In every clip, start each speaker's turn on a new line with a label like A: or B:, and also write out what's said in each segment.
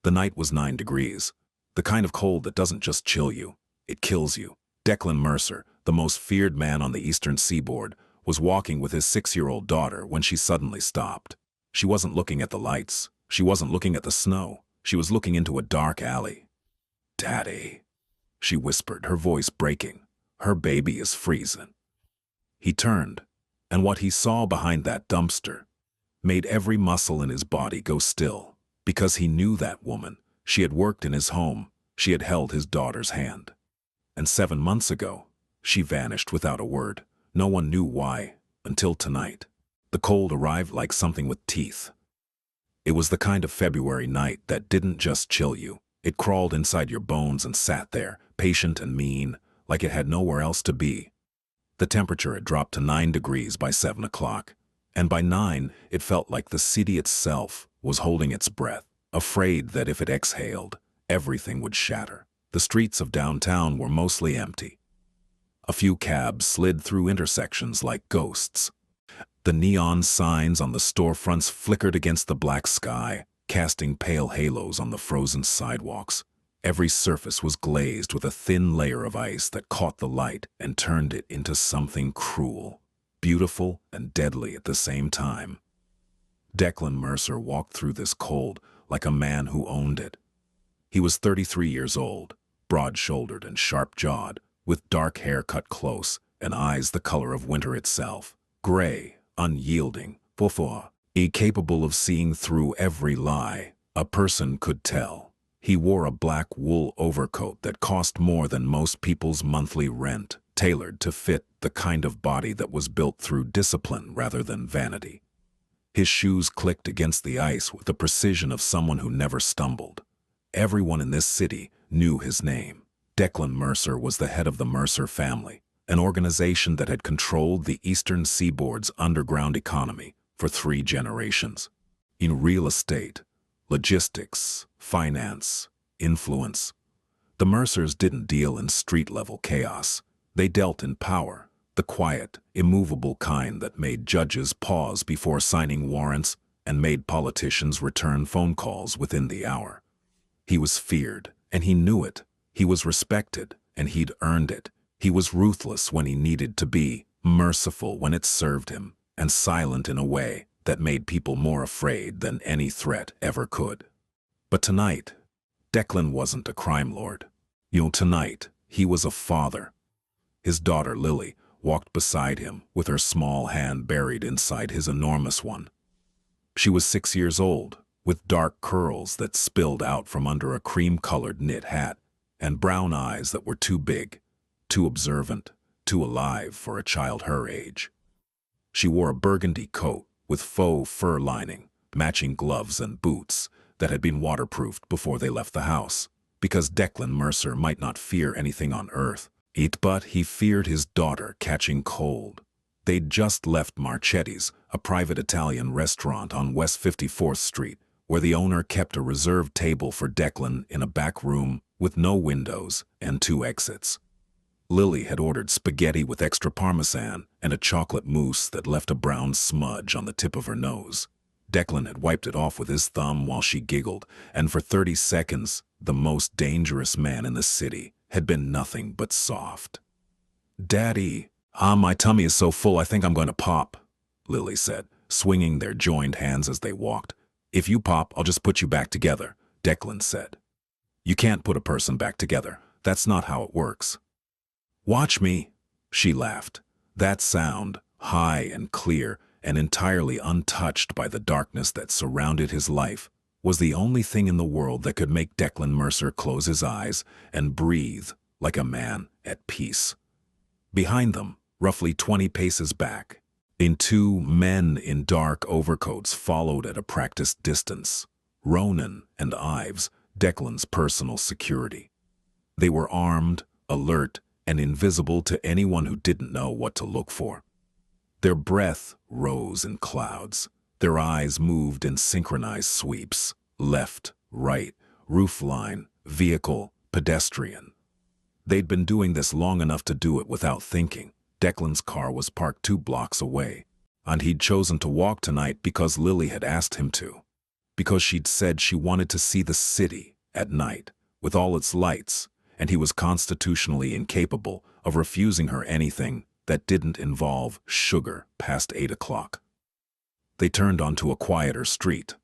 A: The night was 9 degrees. The kind of cold that doesn't just chill you, it kills you. Declan Mercer, the most feared man on the eastern seaboard, was walking with his 6-year-old daughter when she suddenly stopped. She wasn't looking at the lights. She wasn't looking at the snow. She was looking into a dark alley. "Daddy," she whispered, her voice breaking. "Her baby is freezing." He turned, and what he saw behind that dumpster made every muscle in his body go still, because he knew that woman. She had worked in his home. She had held his daughter's hand. And 7 months ago, she vanished without a word. No one knew why, until tonight. The cold arrived like something with teeth. It was the kind of February night that didn't just chill you. It crawled inside your bones and sat there, patient and mean, like it had nowhere else to be. The temperature had dropped to 9 degrees by 7 o'clock, and by 9 it felt like the city itself was holding its breath, afraid that if it exhaled, everything would shatter. The streets of downtown were mostly empty. A few cabs slid through intersections like ghosts. The neon signs on the storefronts flickered against the black sky, casting pale halos on the frozen sidewalks. Every surface was glazed with a thin layer of ice that caught the light and turned it into something cruel, beautiful and deadly at the same time. Declan Mercer walked through this cold like a man who owned it. He was 33 years old, broad-shouldered and sharp-jawed, with dark hair cut close and eyes the color of winter itself, gray, unyielding, capable of seeing through every lie a person could tell. He wore a black wool overcoat that cost more than most people's monthly rent, tailored to fit the kind of body that was built through discipline rather than vanity. His shoes clicked against the ice with the precision of someone who never stumbled. Everyone in this city knew his name. Declan Mercer was the head of the Mercer family, an organization that had controlled the eastern seaboard's underground economy for 3 generations. In real estate, logistics, finance, influence, the Mercers didn't deal in street-level chaos. They dealt in power, the quiet, immovable kind that made judges pause before signing warrants and made politicians return phone calls within the hour. He was feared, and he knew it. He was respected, and he'd earned it. He was ruthless when he needed to be, merciful when it served him, and silent in a way that made people more afraid than any threat ever could. But tonight, Declan wasn't a crime lord. Tonight, he was a father. His daughter, Lily, walked beside him with her small hand buried inside his enormous one. She was 6 years old, with dark curls that spilled out from under a cream-colored knit hat, and brown eyes that were too big, too observant, too alive for a child her age. She wore a burgundy coat with faux fur lining, matching gloves and boots that had been waterproofed before they left the house, because Declan Mercer might not fear anything on earth, but he feared his daughter catching cold. They'd just left Marchetti's, a private Italian restaurant on West 54th Street, where the owner kept a reserved table for Declan in a back room with no windows and 2 exits. Lily had ordered spaghetti with extra parmesan and a chocolate mousse that left a brown smudge on the tip of her nose. Declan had wiped it off with his thumb while she giggled, and for 30 seconds, the most dangerous man in the city had been nothing but soft. "Daddy, my tummy is so full I think I'm going to pop," Lily said, swinging their joined hands as they walked. "If you pop, I'll just put you back together," Declan said. "You can't put a person back together. That's not how it works." "Watch me," she laughed. That sound, high and clear and entirely untouched by the darkness that surrounded his life, was the only thing in the world that could make Declan Mercer close his eyes and breathe like a man at peace. Behind them, roughly 20 paces back, 2 men in dark overcoats followed at a practiced distance. Ronan and Ives, Declan's personal security. They were armed, alert, and invisible to anyone who didn't know what to look for. Their breath rose in clouds. Their eyes moved in synchronized sweeps, left, right, roofline, vehicle, pedestrian. They'd been doing this long enough to do it without thinking. Declan's car was parked 2 blocks away, and he'd chosen to walk tonight because Lily had asked him to. because she'd said she wanted to see the city at night with all its lights, and he was constitutionally incapable of refusing her anything that didn't involve sugar past 8 o'clock. They turned onto a quieter street.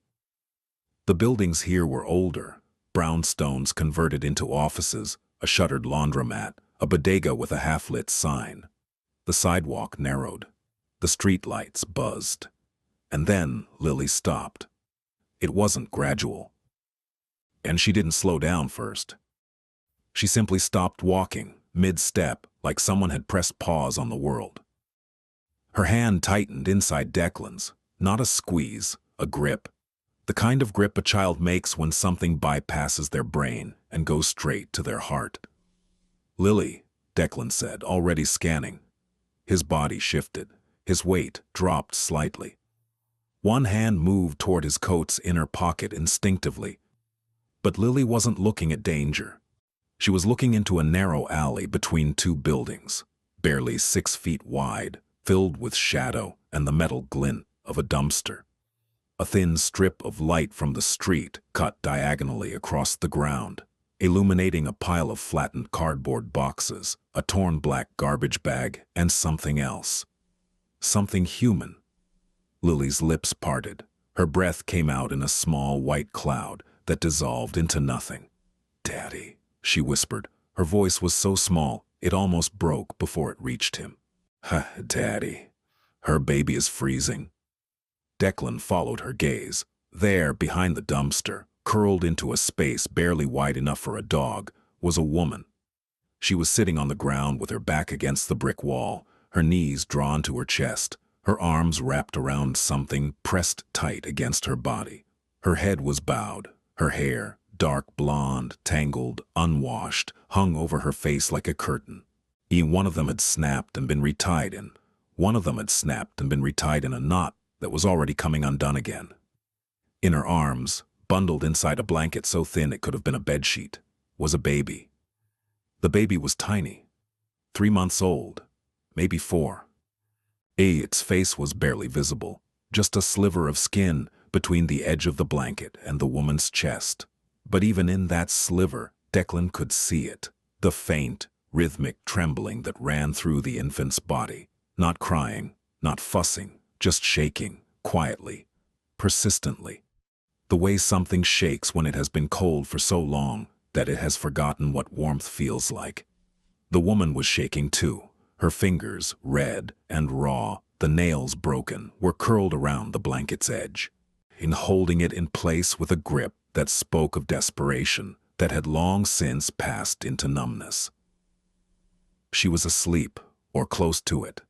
A: The buildings here were older, brownstones converted into offices, a shuttered laundromat, a bodega with a half-lit sign. The sidewalk narrowed. The streetlights buzzed. And then Lily stopped. It wasn't gradual. And she didn't slow down first. She simply stopped walking, mid-step, like someone had pressed pause on the world. Her hand tightened inside Declan's, not a squeeze, a grip. The kind of grip a child makes when something bypasses their brain and goes straight to their heart. "Lily," Declan said, already scanning. His body shifted. His weight dropped slightly. One hand moved toward his coat's inner pocket instinctively. But Lily wasn't looking at danger. She was looking into a narrow alley between two buildings, barely 6 feet wide, filled with shadow and the metal glint of a dumpster. A thin strip of light from the street cut diagonally across the ground, illuminating a pile of flattened cardboard boxes, a torn black garbage bag, and something else. Something human. Lily's lips parted. Her breath came out in a small white cloud that dissolved into nothing. "Daddy," she whispered. Her voice was so small, it almost broke before it reached him. "Daddy, her baby is freezing." Declan followed her gaze. There, behind the dumpster, curled into a space barely wide enough for a dog, was a woman. She was sitting on the ground with her back against the brick wall, her knees drawn to her chest, her arms wrapped around something pressed tight against her body. Her head was bowed, her hair, dark blonde, tangled, unwashed, hung over her face like a curtain. One of them had snapped and been retied in. One of them had snapped and been retied in a knot that was already coming undone again. In her arms, bundled inside a blanket so thin it could have been a bedsheet, was a baby. The baby was tiny, 3 months old, maybe 4. Its face was barely visible, just a sliver of skin between the edge of the blanket and the woman's chest. But even in that sliver, Declan could see it, the faint, rhythmic trembling that ran through the infant's body, not crying, not fussing, just shaking, quietly, persistently. The way something shakes when it has been cold for so long that it has forgotten what warmth feels like. The woman was shaking too. Her fingers, red and raw, the nails broken, were curled around the blanket's edge, in holding it in place with a grip that spoke of desperation that had long since passed into numbness. She was asleep, or close to it.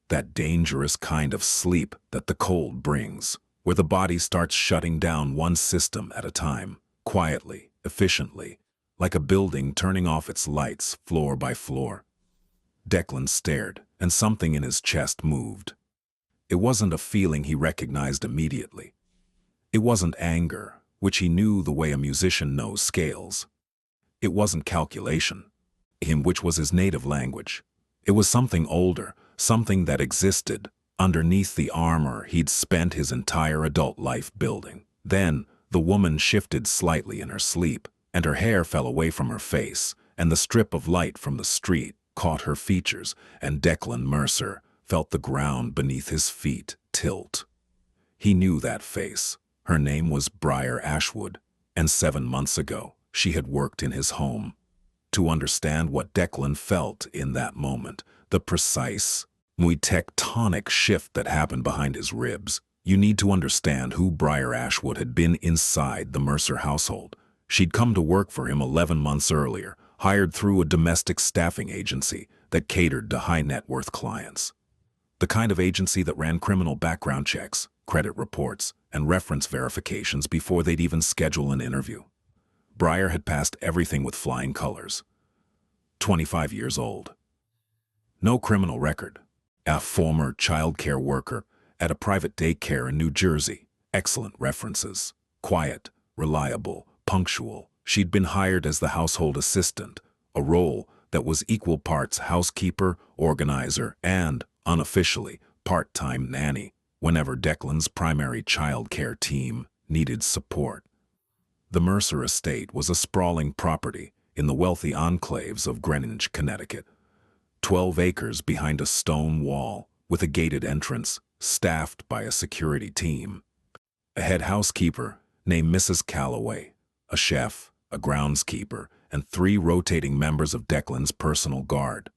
A: That dangerous kind of sleep that the cold brings, where the body starts shutting down one system at a time, quietly, efficiently, like a building turning off its lights floor by floor. Declan stared, and something in his chest moved. It wasn't a feeling he recognized immediately. It wasn't anger, which he knew the way a musician knows scales. It wasn't calculation, which was his native language. It was something older, something that existed underneath the armor he'd spent his entire adult life building. Then, the woman shifted slightly in her sleep, and her hair fell away from her face, and the strip of light from the street caught her features, and Declan Mercer felt the ground beneath his feet tilt. He knew that face. Her name was Briar Ashwood, and 7 months ago, she had worked in his home. To understand what Declan felt in that moment, the precise, tectonic shift that happened behind his ribs, you need to understand who Briar Ashwood had been inside the Mercer household. She'd come to work for him 11 months earlier, hired through a domestic staffing agency that catered to high-net-worth clients. The kind of agency that ran criminal background checks, credit reports, and reference verifications before they'd even schedule an interview. Briar had passed everything with flying colors. 25 years old. No criminal record. A former childcare worker at a private daycare in New Jersey. Excellent references. Quiet, reliable, punctual. She'd been hired as the household assistant, a role that was equal parts housekeeper, organizer, and, unofficially, part-time nanny, whenever Declan's primary childcare team needed support. The Mercer estate was a sprawling property in the wealthy enclaves of Greenwich, Connecticut. 12 acres behind a stone wall with a gated entrance, staffed by a security team. A head housekeeper named Mrs. Calloway, a chef, a groundskeeper, and 3 rotating members of Declan's personal guard.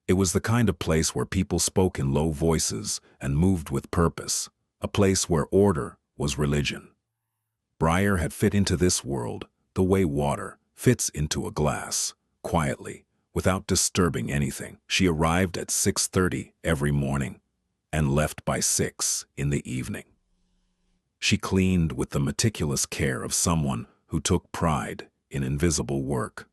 A: It was the kind of place where people spoke in low voices and moved with purpose, a place where order was religion. Briar had fit into this world the way water fits into a glass, quietly, without disturbing anything. She arrived at 6:30 every morning and left by 6 in the evening. She cleaned with the meticulous care of someone who took pride in invisible work.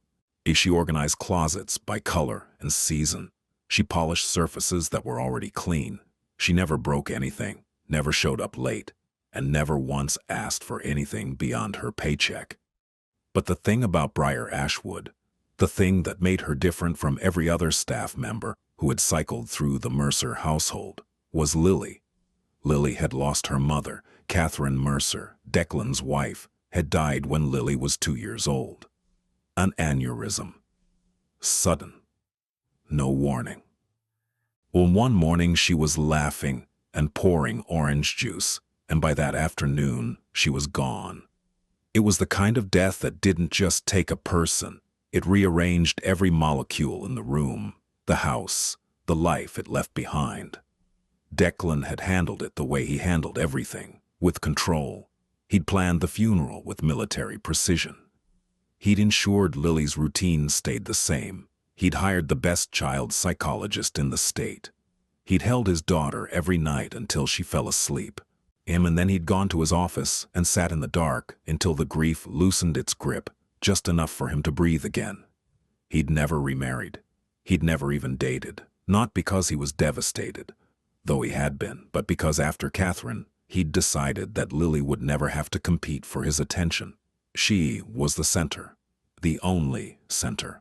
A: She organized closets by color and season. She polished surfaces that were already clean. She never broke anything, never showed up late, and never once asked for anything beyond her paycheck. But the thing about Briar Ashwood, the thing that made her different from every other staff member who had cycled through the Mercer household, was Lily. Lily had lost her mother. Catherine Mercer, Declan's wife, had died when Lily was 2 years old. An aneurysm. Sudden. No warning. Well, one morning she was laughing and pouring orange juice, and by that afternoon she was gone. It was the kind of death that didn't just take a person. It rearranged every molecule in the room, the house, the life it left behind. Declan had handled it the way he handled everything, with control. He'd planned the funeral with military precision. He'd ensured Lily's routine stayed the same. He'd hired the best child psychologist in the state. He'd held his daughter every night until she fell asleep. And then he'd gone to his office and sat in the dark until the grief loosened its grip, just enough for him to breathe again. He'd never remarried. He'd never even dated, not because he was devastated, though he had been, but because after Catherine, he'd decided that Lily would never have to compete for his attention. She was the center, the only center.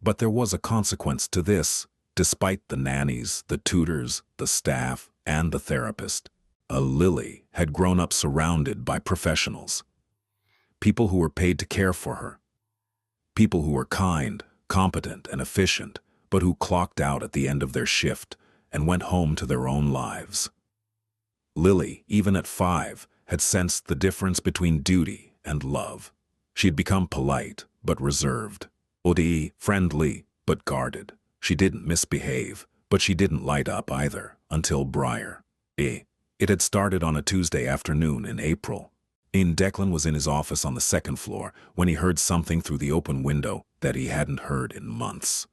A: But there was a consequence to this. Despite the nannies, the tutors, the staff, and the therapist, Lily had grown up surrounded by professionals. People who were paid to care for her. People who were kind, competent, and efficient, but who clocked out at the end of their shift and went home to their own lives. Lily, even at 5, had sensed the difference between duty and love. She had become polite, but reserved. Friendly, but guarded. She didn't misbehave, but she didn't light up either, until Briar. It had started on a Tuesday afternoon in April. Declan was in his office on the 2nd floor when he heard something through the open window that he hadn't heard in months.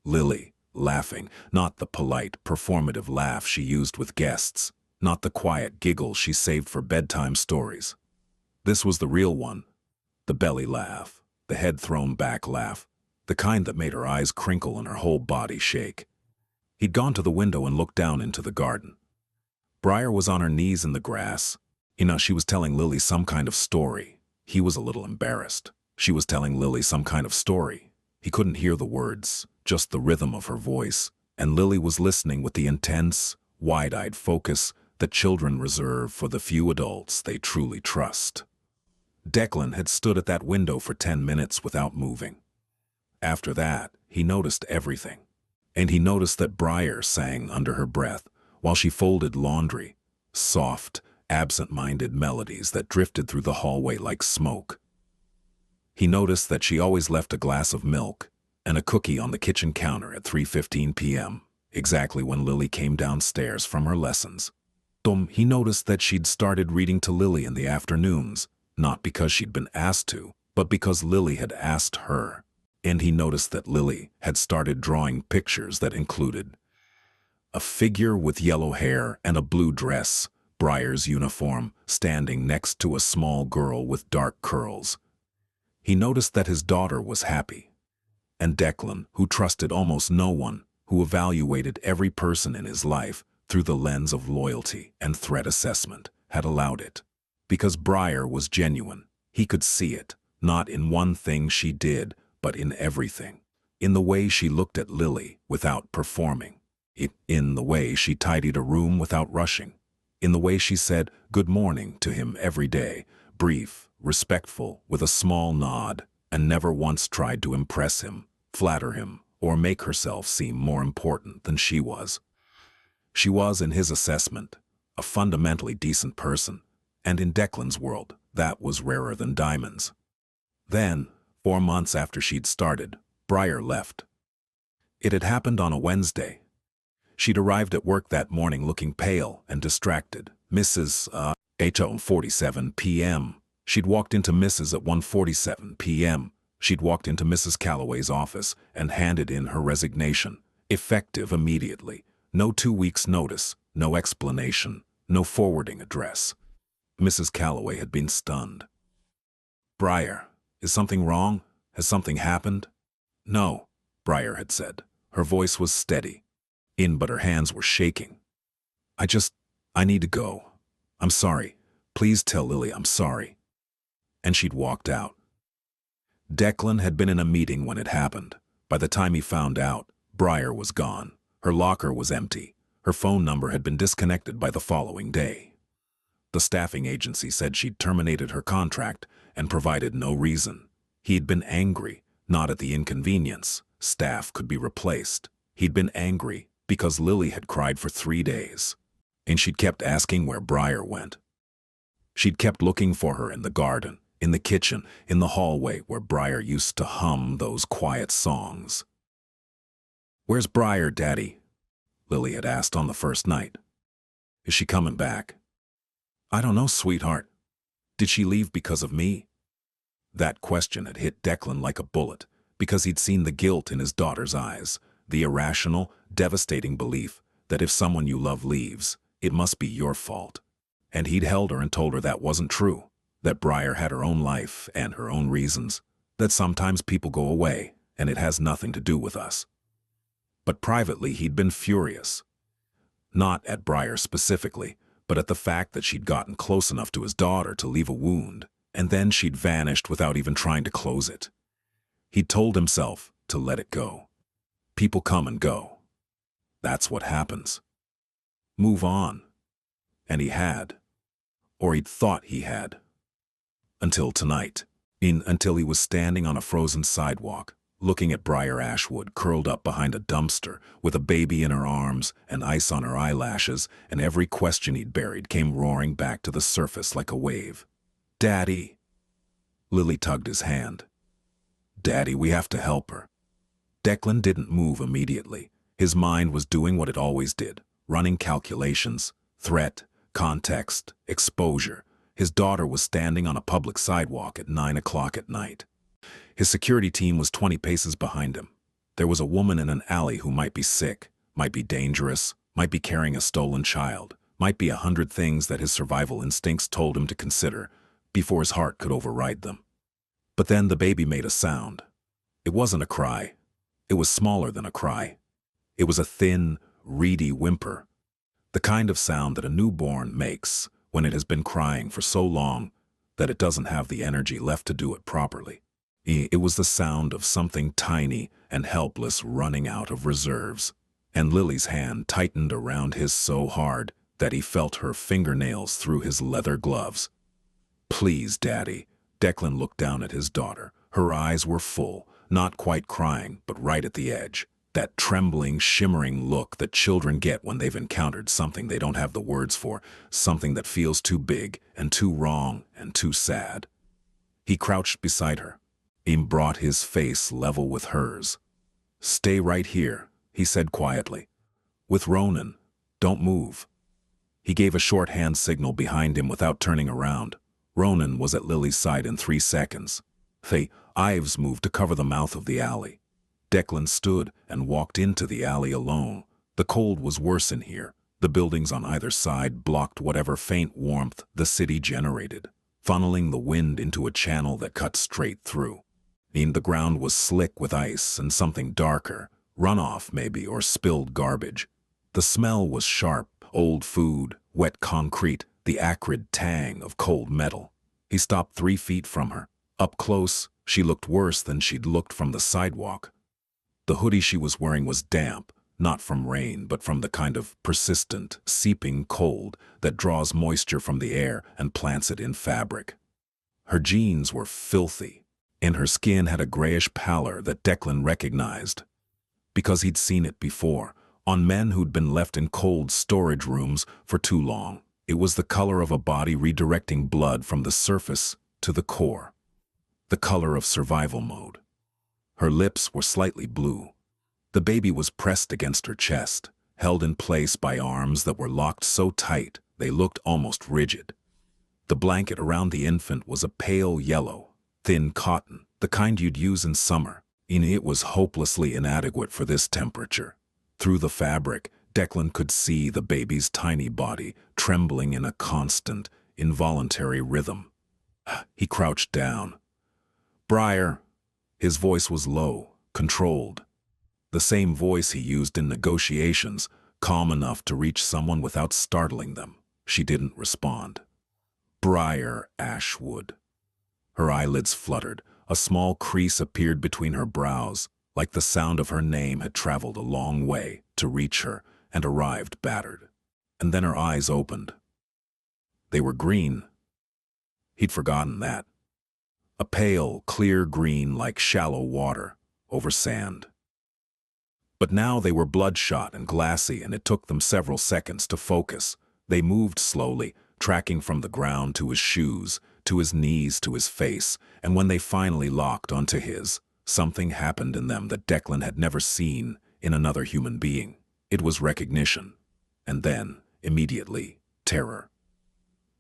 A: Lily, laughing, not the polite, performative laugh she used with guests, not the quiet giggle she saved for bedtime stories. This was the real one, the belly laugh, the head-thrown-back laugh, the kind that made her eyes crinkle and her whole body shake. He'd gone to the window and looked down into the garden. Briar was on her knees in the grass. She was telling Lily some kind of story. He was a little embarrassed. She was telling Lily some kind of story. He couldn't hear the words, just the rhythm of her voice, and Lily was listening with the intense, wide-eyed focus that children reserve for the few adults they truly trust. Declan had stood at that window for 10 minutes without moving. After that, he noticed everything. And he noticed that Briar sang under her breath while she folded laundry, soft, absent-minded melodies that drifted through the hallway like smoke. He noticed that she always left a glass of milk and a cookie on the kitchen counter at 3:15 p.m., exactly when Lily came downstairs from her lessons. He noticed that she'd started reading to Lily in the afternoons, not because she'd been asked to, but because Lily had asked her. And he noticed that Lily had started drawing pictures that included a figure with yellow hair and a blue dress, Briar's uniform, standing next to a small girl with dark curls. He noticed that his daughter was happy. And Declan, who trusted almost no one, who evaluated every person in his life through the lens of loyalty and threat assessment, had allowed it. Because Briar was genuine, he could see it, not in one thing she did, but in everything. In the way she looked at Lily without performing. In the way she tidied a room without rushing. in the way she said good morning to him every day, brief, respectful, with a small nod, and never once tried to impress him, flatter him, or make herself seem more important than she was. She was, in his assessment, a fundamentally decent person, and in Declan's world, that was rarer than diamonds. Then, 4 months after she'd started, Briar left. It had happened on a Wednesday. She'd arrived at work that morning looking pale and distracted. Mrs. At 1:47 p.m. She'd walked into Mrs. at 1:47 p.m. She'd walked into Mrs. Calloway's office and handed in her resignation, effective immediately. No 2 weeks' notice, no explanation, no forwarding address. Mrs. Calloway had been stunned. "Briar, is something wrong? Has something happened?" "No," Briar had said. Her voice was steady, but her hands were shaking. I need to go. I'm sorry. Please tell Lily I'm sorry." And she'd walked out. Declan had been in a meeting when it happened. By the time he found out, Briar was gone. Her locker was empty. Her phone number had been disconnected by the following day. The staffing agency said she'd terminated her contract and provided no reason. He'd been angry, not at the inconvenience. Staff could be replaced. He'd been angry because Lily had cried for 3 days, and she'd kept asking where Briar went. She'd kept looking for her in the garden, in the kitchen, in the hallway where Briar used to hum those quiet songs. "Where's Briar, Daddy?" Lily had asked on the first night. "Is she coming back?" "I don't know, sweetheart. Did she leave because of me?" That question had hit Declan like a bullet, because he'd seen the guilt in his daughter's eyes, the irrational, devastating belief that if someone you love leaves, it must be your fault. And he'd held her and told her that wasn't true, that Briar had her own life and her own reasons, that sometimes people go away and it has nothing to do with us. But privately he'd been furious. Not at Briar specifically, but at the fact that she'd gotten close enough to his daughter to leave a wound, and then she'd vanished without even trying to close it. He'd told himself to let it go. People come and go. That's what happens. Move on. And he had. Or he'd thought he had. Until tonight. Until he was standing on a frozen sidewalk, looking at Briar Ashwood curled up behind a dumpster with a baby in her arms and ice on her eyelashes, and every question he'd buried came roaring back to the surface like a wave. "Daddy." Lily tugged his hand. "Daddy, we have to help her." Declan didn't move immediately. His mind was doing what it always did, running calculations, threat, context, exposure. His daughter was standing on a public sidewalk at 9 o'clock at night. His security team was 20 paces behind him. There was a woman in an alley who might be sick, might be dangerous, might be carrying a stolen child, might be 100 things that his survival instincts told him to consider before his heart could override them. But then the baby made a sound. It wasn't a cry. It was smaller than a cry. It was a thin, reedy whimper, the kind of sound that a newborn makes when it has been crying for so long that it doesn't have the energy left to do it properly. It was the sound of something tiny and helpless running out of reserves, and Lily's hand tightened around his so hard that he felt her fingernails through his leather gloves. "Please, Daddy." Declan looked down at his daughter. Her eyes were full, not quite crying, but right at the edge. That trembling, shimmering look that children get when they've encountered something they don't have the words for, something that feels too big and too wrong and too sad. He crouched beside her. He brought his face level with hers. "Stay right here," he said quietly. "With Ronan. Don't move." He gave a short hand signal behind him without turning around. Ronan was at Lily's side in 3 seconds. Ives moved to cover the mouth of the alley. Declan stood and walked into the alley alone. The cold was worse in here. The buildings on either side blocked whatever faint warmth the city generated, funneling the wind into a channel that cut straight through. The ground was slick with ice and something darker, runoff maybe, or spilled garbage. The smell was sharp, old food, wet concrete, the acrid tang of cold metal. He stopped 3 feet from her. Up close, she looked worse than she'd looked from the sidewalk. The hoodie she was wearing was damp, not from rain, but from the kind of persistent, seeping cold that draws moisture from the air and plants it in fabric. Her jeans were filthy, and her skin had a grayish pallor that Declan recognized, because he'd seen it before, on men who'd been left in cold storage rooms for too long. It was the color of a body redirecting blood from the surface to the core. The color of survival mode. Her lips were slightly blue. The baby was pressed against her chest, held in place by arms that were locked so tight they looked almost rigid. The blanket around the infant was a pale yellow, thin cotton, the kind you'd use in summer, and it was hopelessly inadequate for this temperature. Through the fabric, Declan could see the baby's tiny body trembling in a constant, involuntary rhythm. He crouched down. "Briar." His voice was low, controlled. The same voice he used in negotiations, calm enough to reach someone without startling them. She didn't respond. "Briar Ashwood." Her eyelids fluttered. A small crease appeared between her brows, like the sound of her name had traveled a long way to reach her and arrived battered. And then her eyes opened. They were green. He'd forgotten that. A pale, clear green like shallow water over sand. But now they were bloodshot and glassy, and it took them several seconds to focus. They moved slowly, tracking from the ground to his shoes, to his knees, to his face, and when they finally locked onto his, something happened in them that Declan had never seen in another human being. It was recognition, and then, immediately, terror.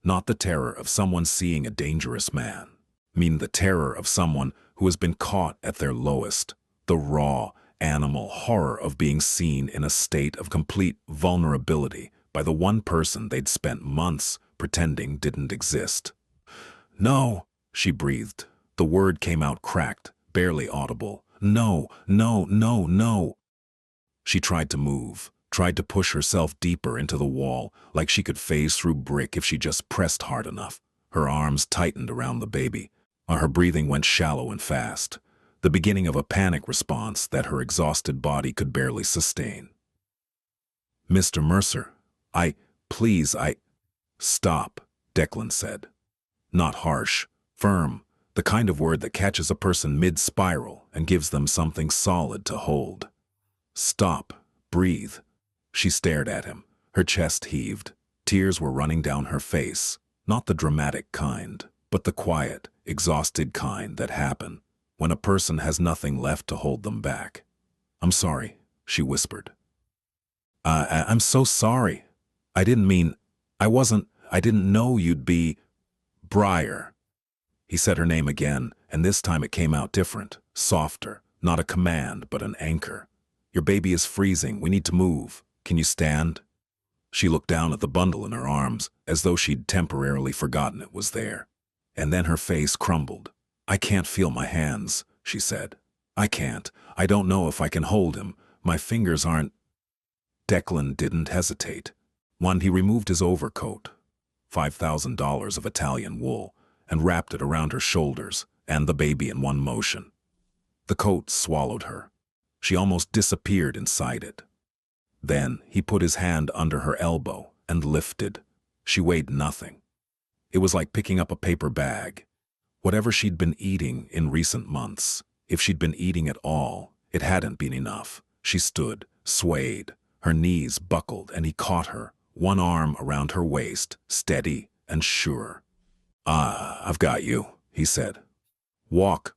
A: Not the terror of someone seeing a dangerous man. The terror of someone who has been caught at their lowest, the raw, animal horror of being seen in a state of complete vulnerability by the one person they'd spent months pretending didn't exist. "No," she breathed. The word came out cracked, barely audible. "No, no, no, no." She tried to move, tried to push herself deeper into the wall, like she could phase through brick if she just pressed hard enough. Her arms tightened around the baby. Her breathing went shallow and fast, the beginning of a panic response that her exhausted body could barely sustain. "Mr. Mercer, please, Stop," Declan said. Not harsh, firm, the kind of word that catches a person mid-spiral and gives them something solid to hold. "Stop, breathe." She stared at him. Her chest heaved. Tears were running down her face, not the dramatic kind, but the quiet, exhausted kind that happen when a person has nothing left to hold them back. "I'm sorry," she whispered. I'm so sorry. I didn't mean, I didn't know you'd be Briar." He said her name again, and this time it came out different, softer, not a command, but an anchor. "Your baby is freezing. We need to move. Can you stand?" She looked down at the bundle in her arms, as though she'd temporarily forgotten it was there. And then her face crumbled. "I can't feel my hands," she said. "I can't. I don't know if I can hold him. My fingers aren't—" Declan didn't hesitate. He removed his overcoat, $5,000 of Italian wool, and wrapped it around her shoulders and the baby in one motion. The coat swallowed her. She almost disappeared inside it. Then he put his hand under her elbow and lifted. She weighed nothing. It was like picking up a paper bag. Whatever she'd been eating in recent months, if she'd been eating at all, it hadn't been enough. She stood, swayed, her knees buckled, and he caught her, one arm around her waist, steady and sure. I've got you," he said. "Walk."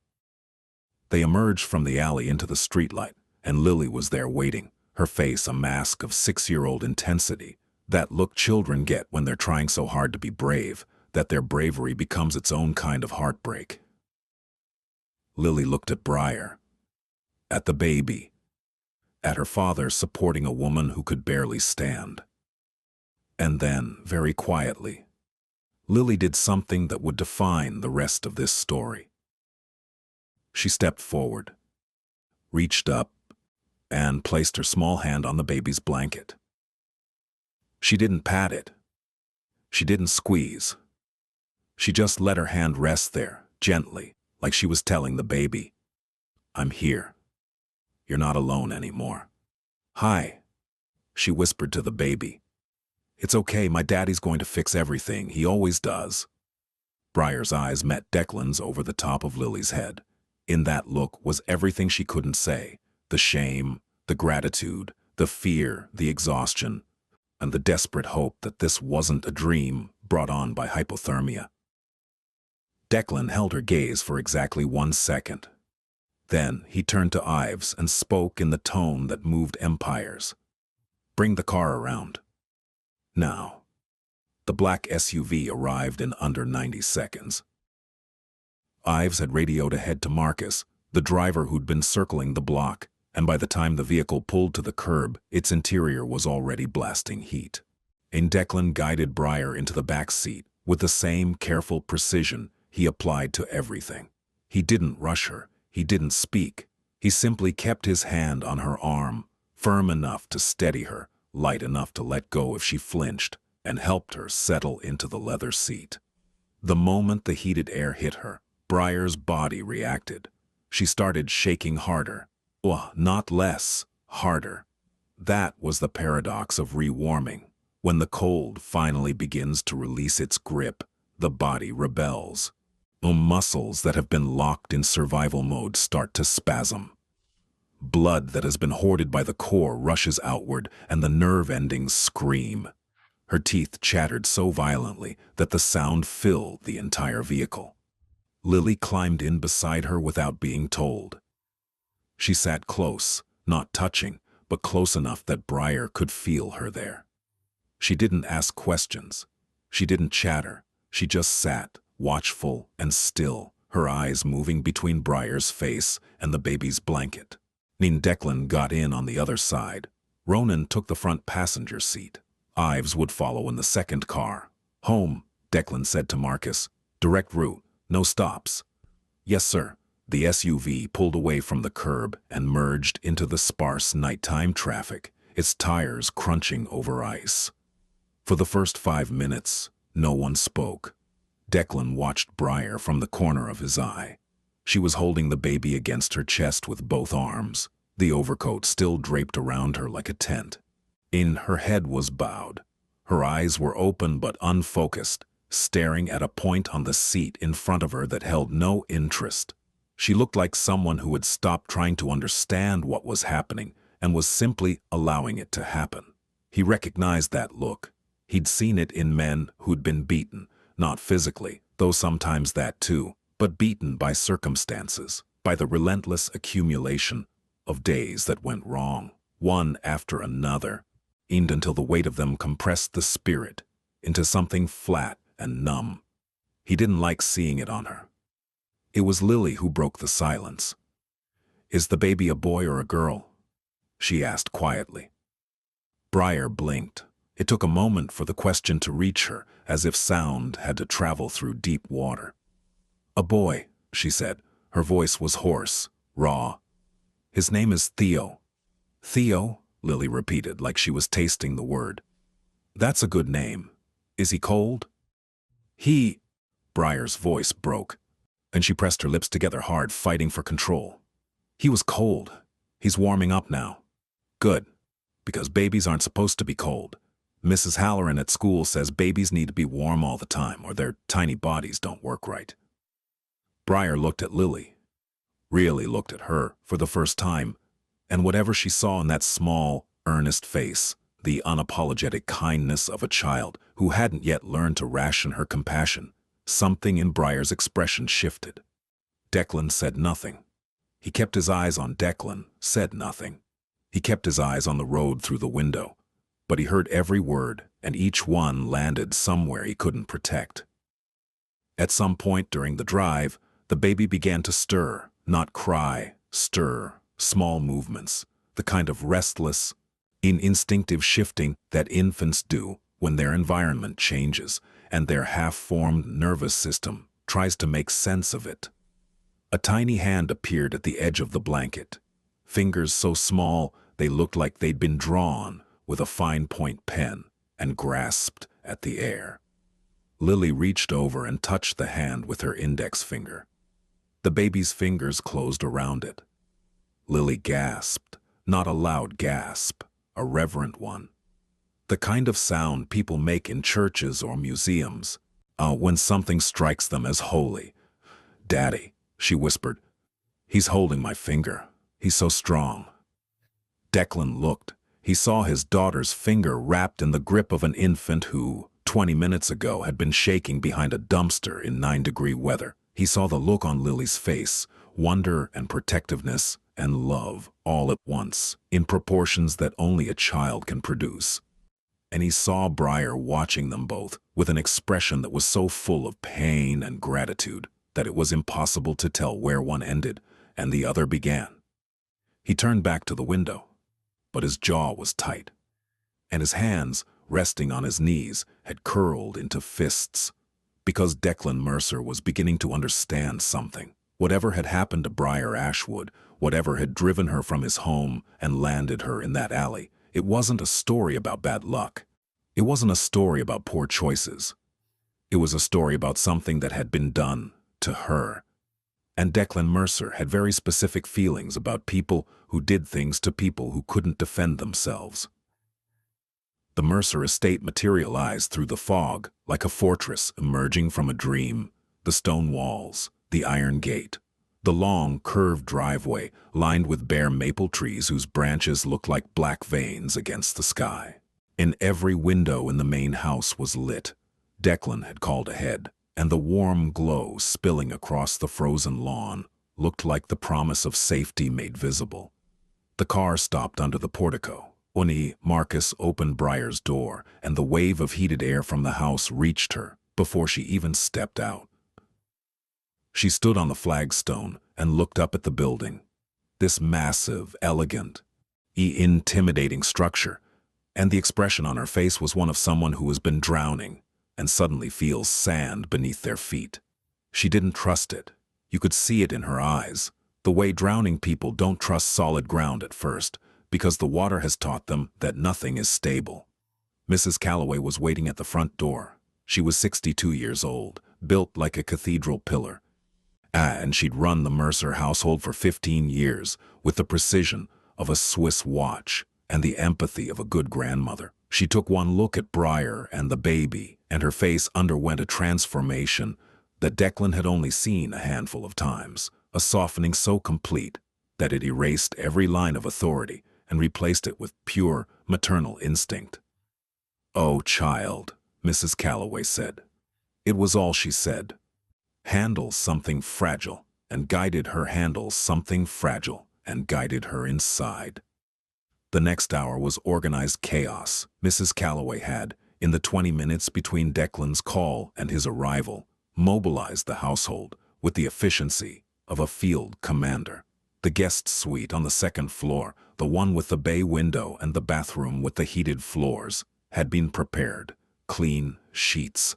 A: They emerged from the alley into the streetlight, and Lily was there waiting, her face a mask of 6-year-old intensity, that look children get when they're trying so hard to be brave, that their bravery becomes its own kind of heartbreak. Lily looked at Briar, at the baby, at her father supporting a woman who could barely stand. And then, very quietly, Lily did something that would define the rest of this story. She stepped forward, reached up, and placed her small hand on the baby's blanket. She didn't pat it. She didn't squeeze. She just let her hand rest there, gently, like she was telling the baby, "I'm here. You're not alone anymore." "Hi," she whispered to the baby. "It's okay, my daddy's going to fix everything, he always does." Briar's eyes met Declan's over the top of Lily's head. In that look was everything she couldn't say: the shame, the gratitude, the fear, the exhaustion, and the desperate hope that this wasn't a dream brought on by hypothermia. Declan held her gaze for exactly 1 second. Then he turned to Ives and spoke in the tone that moved empires. "Bring the car around." Now. The black SUV arrived in under 90 seconds. Ives had radioed ahead to Marcus, the driver who'd been circling the block, and by the time the vehicle pulled to the curb, its interior was already blasting heat. Declan guided Briar into the back seat with the same careful precision he applied to everything. He didn't rush her, he didn't speak. He simply kept his hand on her arm, firm enough to steady her, light enough to let go if she flinched, and helped her settle into the leather seat. The moment the heated air hit her, Briar's body reacted. She started shaking harder. Well, not less, harder. That was the paradox of rewarming. When the cold finally begins to release its grip, the body rebels. The muscles that have been locked in survival mode start to spasm. Blood that has been hoarded by the core rushes outward, and the nerve endings scream. Her teeth chattered so violently that the sound filled the entire vehicle. Lily climbed in beside her without being told. She sat close, not touching, but close enough that Briar could feel her there. She didn't ask questions. She didn't chatter. She just sat, watchful and still, her eyes moving between Briar's face and the baby's blanket. Declan got in on the other side. Ronan took the front passenger seat. Ives would follow in the second car. "Home," Declan said to Marcus. "Direct route, no stops." "Yes, sir." The SUV pulled away from the curb and merged into the sparse nighttime traffic, its tires crunching over ice. For the first 5 minutes, no one spoke. Declan watched Briar from the corner of his eye. She was holding the baby against her chest with both arms, the overcoat still draped around her like a tent. Her head was bowed. Her eyes were open but unfocused, staring at a point on the seat in front of her that held no interest. She looked like someone who had stopped trying to understand what was happening and was simply allowing it to happen. He recognized that look. He'd seen it in men who'd been beaten, not physically, though sometimes that too, but beaten by circumstances, by the relentless accumulation of days that went wrong, one after another, until the weight of them compressed the spirit into something flat and numb. He didn't like seeing it on her. It was Lily who broke the silence. "Is the baby a boy or a girl?" she asked quietly. Briar blinked. It took a moment for the question to reach her, as if sound had to travel through deep water. "A boy," she said. Her voice was hoarse, raw. "His name is Theo." "Theo?" Lily repeated, like she was tasting the word. "That's a good name. Is he cold?" Briar's voice broke, and she pressed her lips together hard, fighting for control. "He was cold. He's warming up now." "Good, because babies aren't supposed to be cold. Mrs. Halloran at school says babies need to be warm all the time or their tiny bodies don't work right." Briar looked at Lily, really looked at her for the first time, and whatever she saw in that small, earnest face, the unapologetic kindness of a child who hadn't yet learned to ration her compassion, something in Briar's expression shifted. Declan said nothing. He kept his eyes on Declan, said nothing. He kept his eyes on the road through the window, but he heard every word, and each one landed somewhere he couldn't protect. At some point during the drive, the baby began to stir, not cry, stir, small movements, the kind of restless, instinctive shifting that infants do when their environment changes and their half-formed nervous system tries to make sense of it. A tiny hand appeared at the edge of the blanket, fingers so small they looked like they'd been drawn with a fine-point pen, and grasped at the air. Lily reached over and touched the hand with her index finger. The baby's fingers closed around it. Lily gasped, not a loud gasp, a reverent one. The kind of sound people make in churches or museums, when something strikes them as holy. "Daddy," she whispered. "He's holding my finger. He's so strong." Declan looked. He saw his daughter's finger wrapped in the grip of an infant who, 20 minutes ago, had been shaking behind a dumpster in 9-degree weather. He saw the look on Lily's face, wonder and protectiveness and love all at once, in proportions that only a child can produce. And he saw Briar watching them both, with an expression that was so full of pain and gratitude that it was impossible to tell where one ended and the other began. He turned back to the window, but his jaw was tight, and his hands, resting on his knees, had curled into fists, because Declan Mercer was beginning to understand something. Whatever had happened to Briar Ashwood, whatever had driven her from his home and landed her in that alley, it wasn't a story about bad luck. It wasn't a story about poor choices. It was a story about something that had been done to her. And Declan Mercer had very specific feelings about people who did things to people who couldn't defend themselves. The Mercer estate materialized through the fog like a fortress emerging from a dream. The stone walls, the iron gate, the long, curved driveway lined with bare maple trees whose branches looked like black veins against the sky. In every window in the main house was lit. Declan had called ahead, and the warm glow spilling across the frozen lawn looked like the promise of safety made visible. The car stopped under the portico. Marcus opened Briar's door, and the wave of heated air from the house reached her before she even stepped out. She stood on the flagstone and looked up at the building. This massive, elegant, intimidating structure, and the expression on her face was one of someone who has been drowning and suddenly feels sand beneath their feet. She didn't trust it. You could see it in her eyes, the way drowning people don't trust solid ground at first, because the water has taught them that nothing is stable. Mrs. Calloway was waiting at the front door. She was 62 years old, built like a cathedral pillar. And she'd run the Mercer household for 15 years with the precision of a Swiss watch and the empathy of a good grandmother. She took one look at Briar and the baby, and her face underwent a transformation that Declan had only seen a handful of times, a softening so complete that it erased every line of authority and replaced it with pure maternal instinct. "Oh, child," Mrs. Calloway said. It was all she said. Handle something fragile, and guided her handle something fragile, and guided her inside. The next hour was organized chaos. Mrs. Calloway had, in the 20 minutes between Declan's call and his arrival, mobilized the household with the efficiency of a field commander. The guest suite on the second floor, the one with the bay window and the bathroom with the heated floors, had been prepared. Clean sheets,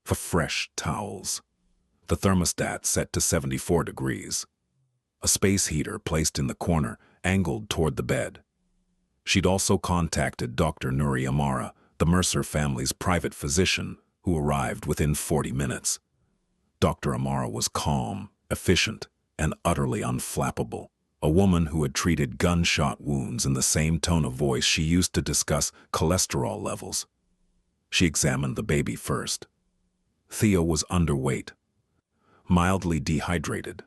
A: fresh towels. The thermostat set to 74 degrees. A space heater placed in the corner, angled toward the bed. She'd also contacted Dr. Nuri Amara, the Mercer family's private physician, who arrived within 40 minutes. Dr. Amara was calm, efficient, and utterly unflappable. A woman who had treated gunshot wounds in the same tone of voice she used to discuss cholesterol levels. She examined the baby first. Theo was underweight, mildly dehydrated,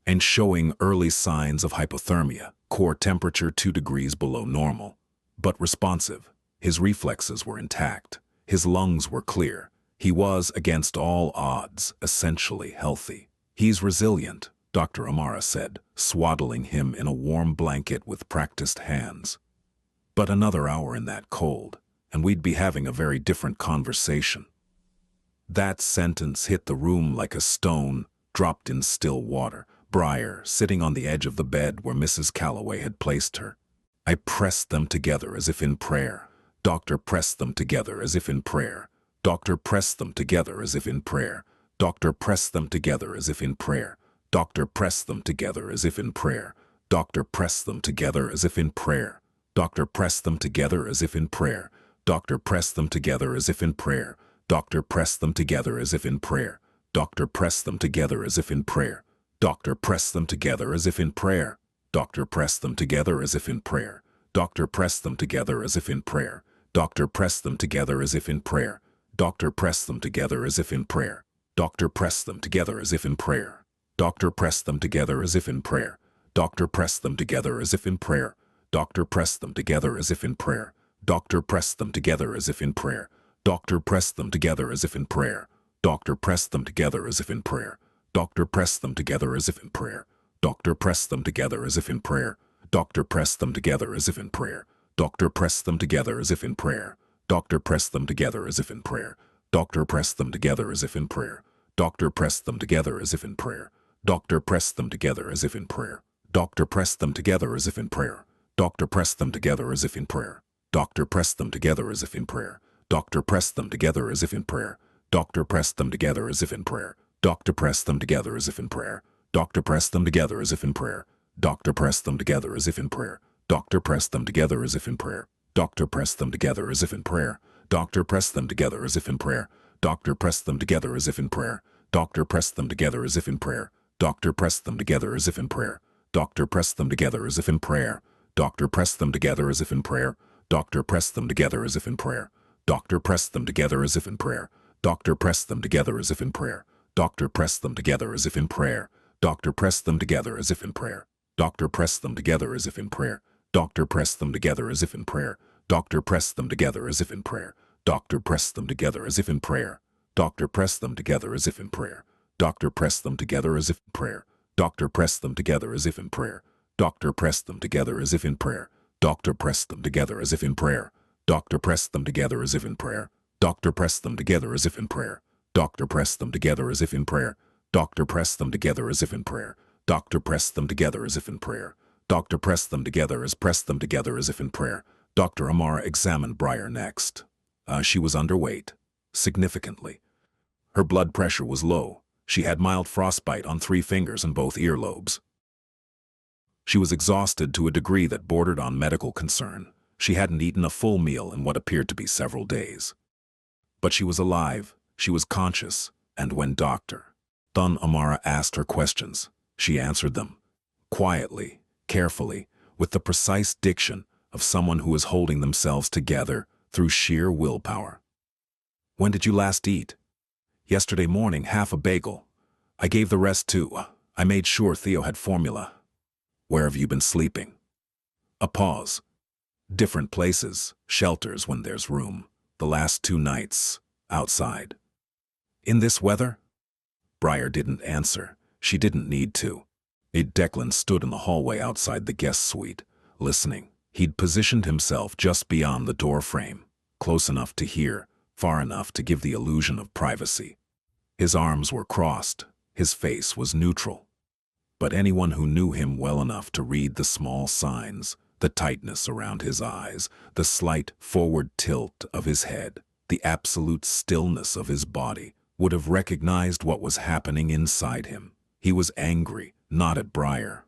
A: and showing early signs of hypothermia, core temperature 2 degrees below normal, but responsive. His reflexes were intact. His lungs were clear. He was, against all odds, essentially healthy. "He's resilient," Dr. Amara said, swaddling him in a warm blanket with practiced hands. But another hour in that cold, and we'd be having a very different conversation. That sentence hit the room like a stone dropped in still water. Briar, sitting on the edge of the bed where Mrs. Calloway had placed her. I pressed them together as if in prayer. Doctor pressed them together as if in prayer. Doctor pressed them together as if in prayer. Doctor pressed them together as if in prayer. Doctor pressed them together as if in prayer. Doctor pressed them together as if in prayer. Doctor pressed them together as if in prayer. Doctor pressed them together as if in prayer. Doctor pressed them together as if in prayer. Doctor pressed them together as if in prayer. Doctor pressed them together as if in prayer. Doctor pressed them together as if in prayer. Doctor pressed them together as if in prayer. Doctor pressed them together as if in prayer. Doctor pressed them together as if in prayer. Doctor pressed them together as if in prayer. Doctor pressed them together as if in prayer. Doctor pressed them together as if in prayer. Doctor pressed them together as if in prayer. Doctor pressed them together as if in prayer. Doctor pressed them together as if in prayer. Doctor pressed them together as if in prayer. Doctor pressed them together as if in prayer. Doctor pressed them together as if in prayer. Doctor pressed them together as if in prayer. Doctor pressed them together as if in prayer. Doctor pressed them together as if in prayer. Doctor pressed them together as if in prayer. Doctor pressed them together as if in prayer. Doctor pressed them together as if in prayer. Doctor pressed them together as if in prayer. Doctor pressed them together as if in prayer. Doctor pressed them together as if in prayer. Doctor pressed them together as if in prayer. Doctor pressed them together as if in prayer. Doctor pressed them together as if in prayer. Doctor pressed them together as if in prayer. Doctor pressed them together as if in prayer. Doctor pressed them together as if in prayer. Doctor pressed them together as if in prayer. Doctor pressed them together as if in prayer. Doctor pressed them together as if in prayer. Doctor pressed them together as if in prayer. Doctor pressed them together as if in prayer. Doctor pressed them together as if in prayer. Doctor pressed them together as if in prayer. Doctor pressed them together as if in prayer. Doctor pressed them together as if in prayer. Doctor pressed them together as if in prayer. Doctor pressed them together as if in prayer. Doctor pressed them together as if in prayer. Doctor pressed them together as if in prayer. Doctor pressed them together as if in prayer. Doctor pressed them together as if in prayer. Doctor pressed them together as if in prayer. Doctor pressed them together as if in prayer. Doctor pressed them together as if in prayer. Doctor pressed them together as if in prayer. Doctor pressed them together as if in prayer. Doctor pressed them together as if in prayer. Doctor pressed them together as if in prayer. Doctor pressed them together as if in prayer. Doctor pressed them together as if in prayer. Doctor pressed them together as if in prayer. Doctor pressed them together as if in prayer. Doctor pressed them together as if in prayer. Dr. Amara examined Briar next. She was underweight, significantly. Her blood pressure was low. She had mild frostbite on 3 fingers and both earlobes. She was exhausted to a degree that bordered on medical concern. She hadn't eaten a full meal in what appeared to be several days. But she was alive, she was conscious, and when Dr. Amara asked her questions, she answered them, quietly, carefully, with the precise diction of someone who is holding themselves together through sheer willpower. When did you last eat? Yesterday morning, half a bagel. I gave the rest to. I made sure Theo had formula. Where have you been sleeping? A pause. Different places, shelters when there's room. The last 2 nights, outside. In this weather? Briar didn't answer. She didn't need to. Declan stood in the hallway outside the guest suite, listening. He'd positioned himself just beyond the door frame, close enough to hear, far enough to give the illusion of privacy. His arms were crossed, his face was neutral. But anyone who knew him well enough to read the small signs, the tightness around his eyes, the slight forward tilt of his head, the absolute stillness of his body, would have recognized what was happening inside him. He was angry, not at Briar,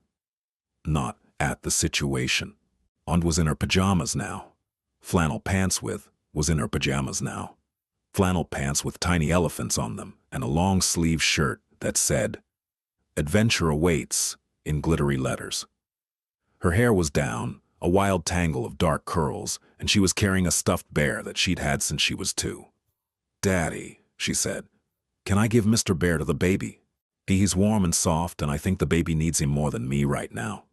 A: not at the situation. And was in her pajamas now. Flannel pants was in her pajamas now. Flannel pants with tiny elephants on them and a long-sleeved shirt that said, "Adventure awaits," in glittery letters. Her hair was down, a wild tangle of dark curls, and she was carrying a stuffed bear that she'd had since she was 2. "Daddy," she said, "can I give Mr. Bear to the baby? He's warm and soft, and I think the baby needs him more than me right now."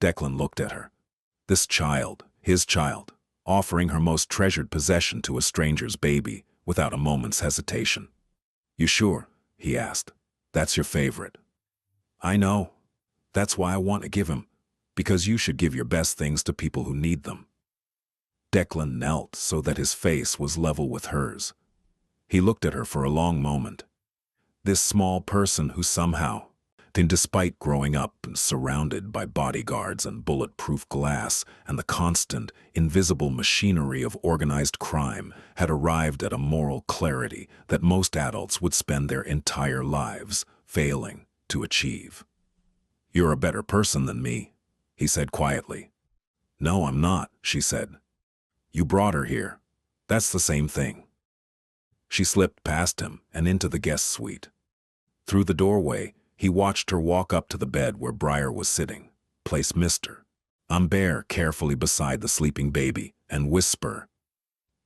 A: Declan looked at her. This child, his child, offering her most treasured possession to a stranger's baby without a moment's hesitation. "You sure?" he asked. "That's your favorite." "I know. That's why I want to give him, because you should give your best things to people who need them." Declan knelt so that his face was level with hers. He looked at her for a long moment. This small person who somehow, despite growing up and surrounded by bodyguards and bulletproof glass and the constant, invisible machinery of organized crime, had arrived at a moral clarity that most adults would spend their entire lives failing to achieve. "You're a better person than me," he said quietly. "No, I'm not," she said. "You brought her here. That's the same thing." She slipped past him and into the guest suite. Through the doorway, he watched her walk up to the bed where Briar was sitting, place Mr. Bear carefully beside the sleeping baby and whisper,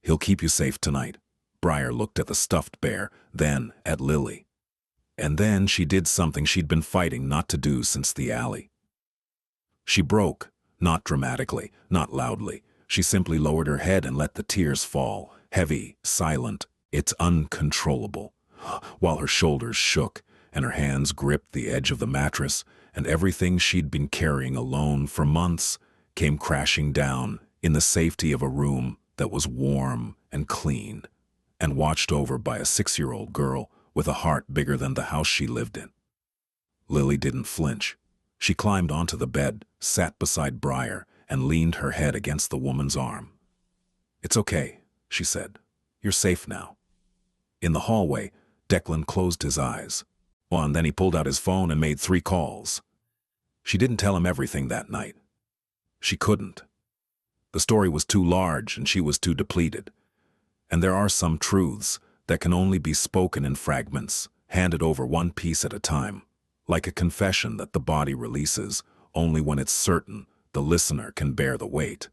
A: "He'll keep you safe tonight." Briar looked at the stuffed bear, then at Lily. And then she did something she'd been fighting not to do since the alley. She broke, not dramatically, not loudly. She simply lowered her head and let the tears fall, heavy, silent, it's uncontrollable, while her shoulders shook and her hands gripped the edge of the mattress, and everything she'd been carrying alone for months came crashing down in the safety of a room that was warm and clean and watched over by a 6-year-old girl with a heart bigger than the house she lived in. Lily didn't flinch. She climbed onto the bed, sat beside Briar, and leaned her head against the woman's arm. "It's okay," she said. "You're safe now." In the hallway, Declan closed his eyes. And then he pulled out his phone and made 3 calls. She didn't tell him everything that night. She couldn't. The story was too large and she was too depleted. And there are some truths that can only be spoken in fragments, handed over one piece at a time, like a confession that the body releases only when it's certain the listener can bear the weight.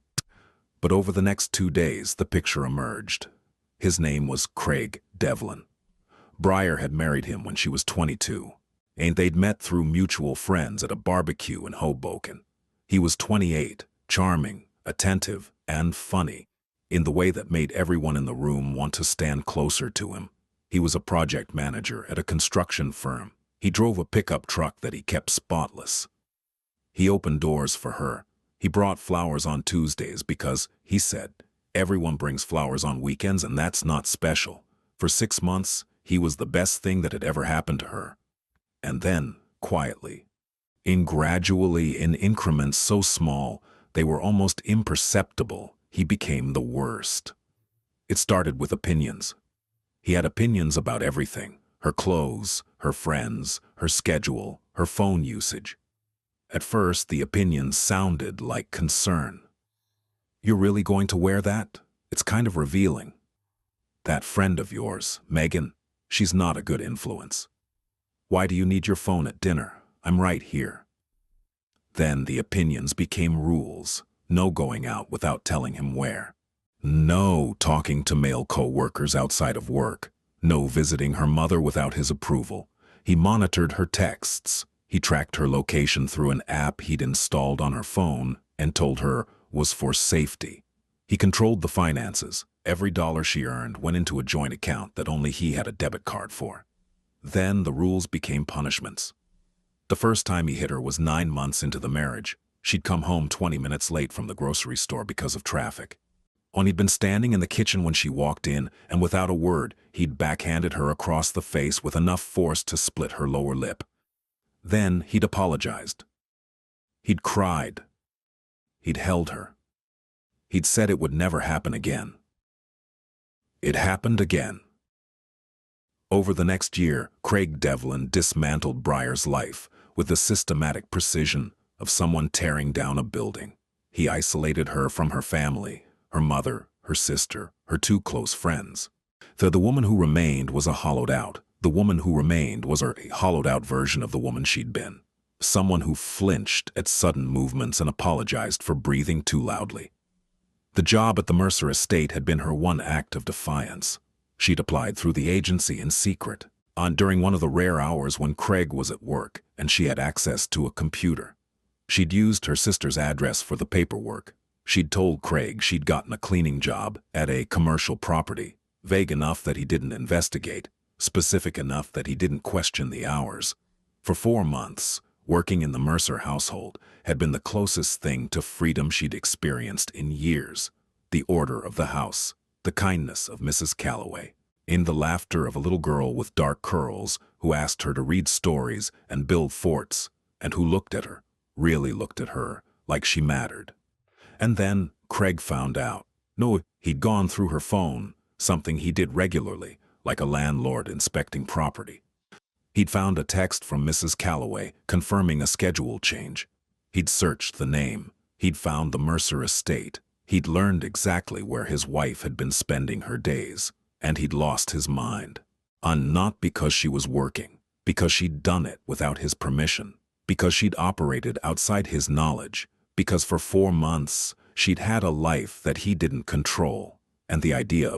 A: But over the next 2 days, the picture emerged. His name was Craig Devlin. Briar had married him when she was 22, and they'd met through mutual friends at a barbecue in Hoboken. He was 28, charming, attentive, and funny, in the way that made everyone in the room want to stand closer to him. He was a project manager at a construction firm. He drove a pickup truck that he kept spotless. He opened doors for her. He brought flowers on Tuesdays because, he said, everyone brings flowers on weekends and that's not special. For 6 months, he was the best thing that had ever happened to her. And then, quietly, gradually in increments so small they were almost imperceptible, he became the worst. It started with opinions. He had opinions about everything: her clothes, her friends, her schedule, her phone usage. At first, the opinions sounded like concern. "You're really going to wear that? It's kind of revealing. That friend of yours, Megan, she's not a good influence. Why do you need your phone at dinner? I'm right here." Then the opinions became rules. No going out without telling him where. No talking to male co-workers outside of work. No visiting her mother without his approval. He monitored her texts. He tracked her location through an app he'd installed on her phone and told her was for safety. He controlled the finances. Every dollar she earned went into a joint account that only he had a debit card for. Then the rules became punishments. The first time he hit her was 9 months into the marriage. She'd come home 20 minutes late from the grocery store because of traffic. He'd been standing in the kitchen when she walked in, and without a word, he'd backhanded her across the face with enough force to split her lower lip. Then he'd apologized. He'd cried. He'd held her. He'd said it would never happen again. It happened again. Over the next year, Craig Devlin dismantled Briar's life with the systematic precision of someone tearing down a building. He isolated her from her family, her mother, her sister, her 2 close friends. The woman who remained was a hollowed out. The woman who remained was a hollowed out version of the woman she'd been. Someone who flinched at sudden movements and apologized for breathing too loudly. The job at the Mercer estate had been her one act of defiance. She'd applied through the agency in secret, during one of the rare hours when Craig was at work and she had access to a computer. She'd used her sister's address for the paperwork. She'd told Craig she'd gotten a cleaning job at a commercial property, vague enough that he didn't investigate, specific enough that he didn't question the hours. For 4 months, working in the Mercer household had been the closest thing to freedom she'd experienced in years. The order of the house, the kindness of Mrs. Calloway, in the laughter of a little girl with dark curls who asked her to read stories and build forts, and who looked at her, really looked at her, like she mattered. And then Craig found out. No, he'd gone through her phone, something he did regularly, like a landlord inspecting property. He'd found a text from Mrs. Calloway confirming a schedule change. He'd searched the name. He'd found the Mercer estate. He'd learned exactly where his wife had been spending her days. And he'd lost his mind. Not because she was working, because she'd done it without his permission. because she'd operated outside his knowledge, because for 4 months she'd had a life that he didn't control, and the idea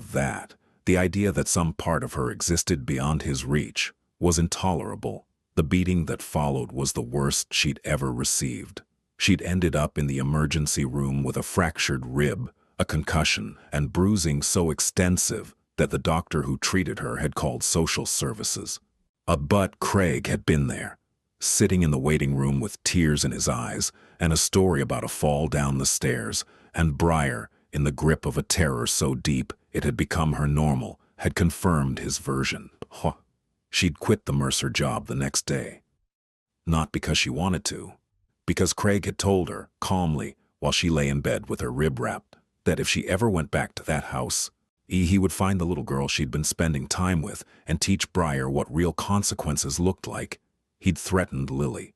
A: that some part of her existed beyond his reach, was intolerable. The beating that followed was the worst she'd ever received. She'd ended up in the emergency room with a fractured rib, a concussion, and bruising so extensive that the doctor who treated her had called social services. But Craig had been there, sitting in the waiting room with tears in his eyes and a story about a fall down the stairs, and Briar, in the grip of a terror so deep it had become her normal, had confirmed his version. She'd quit the Mercer job the next day. Not because she wanted to, because Craig had told her, calmly, while she lay in bed with her rib wrapped, that if she ever went back to that house, he would find the little girl she'd been spending time with and teach Briar what real consequences looked like. He'd threatened Lily.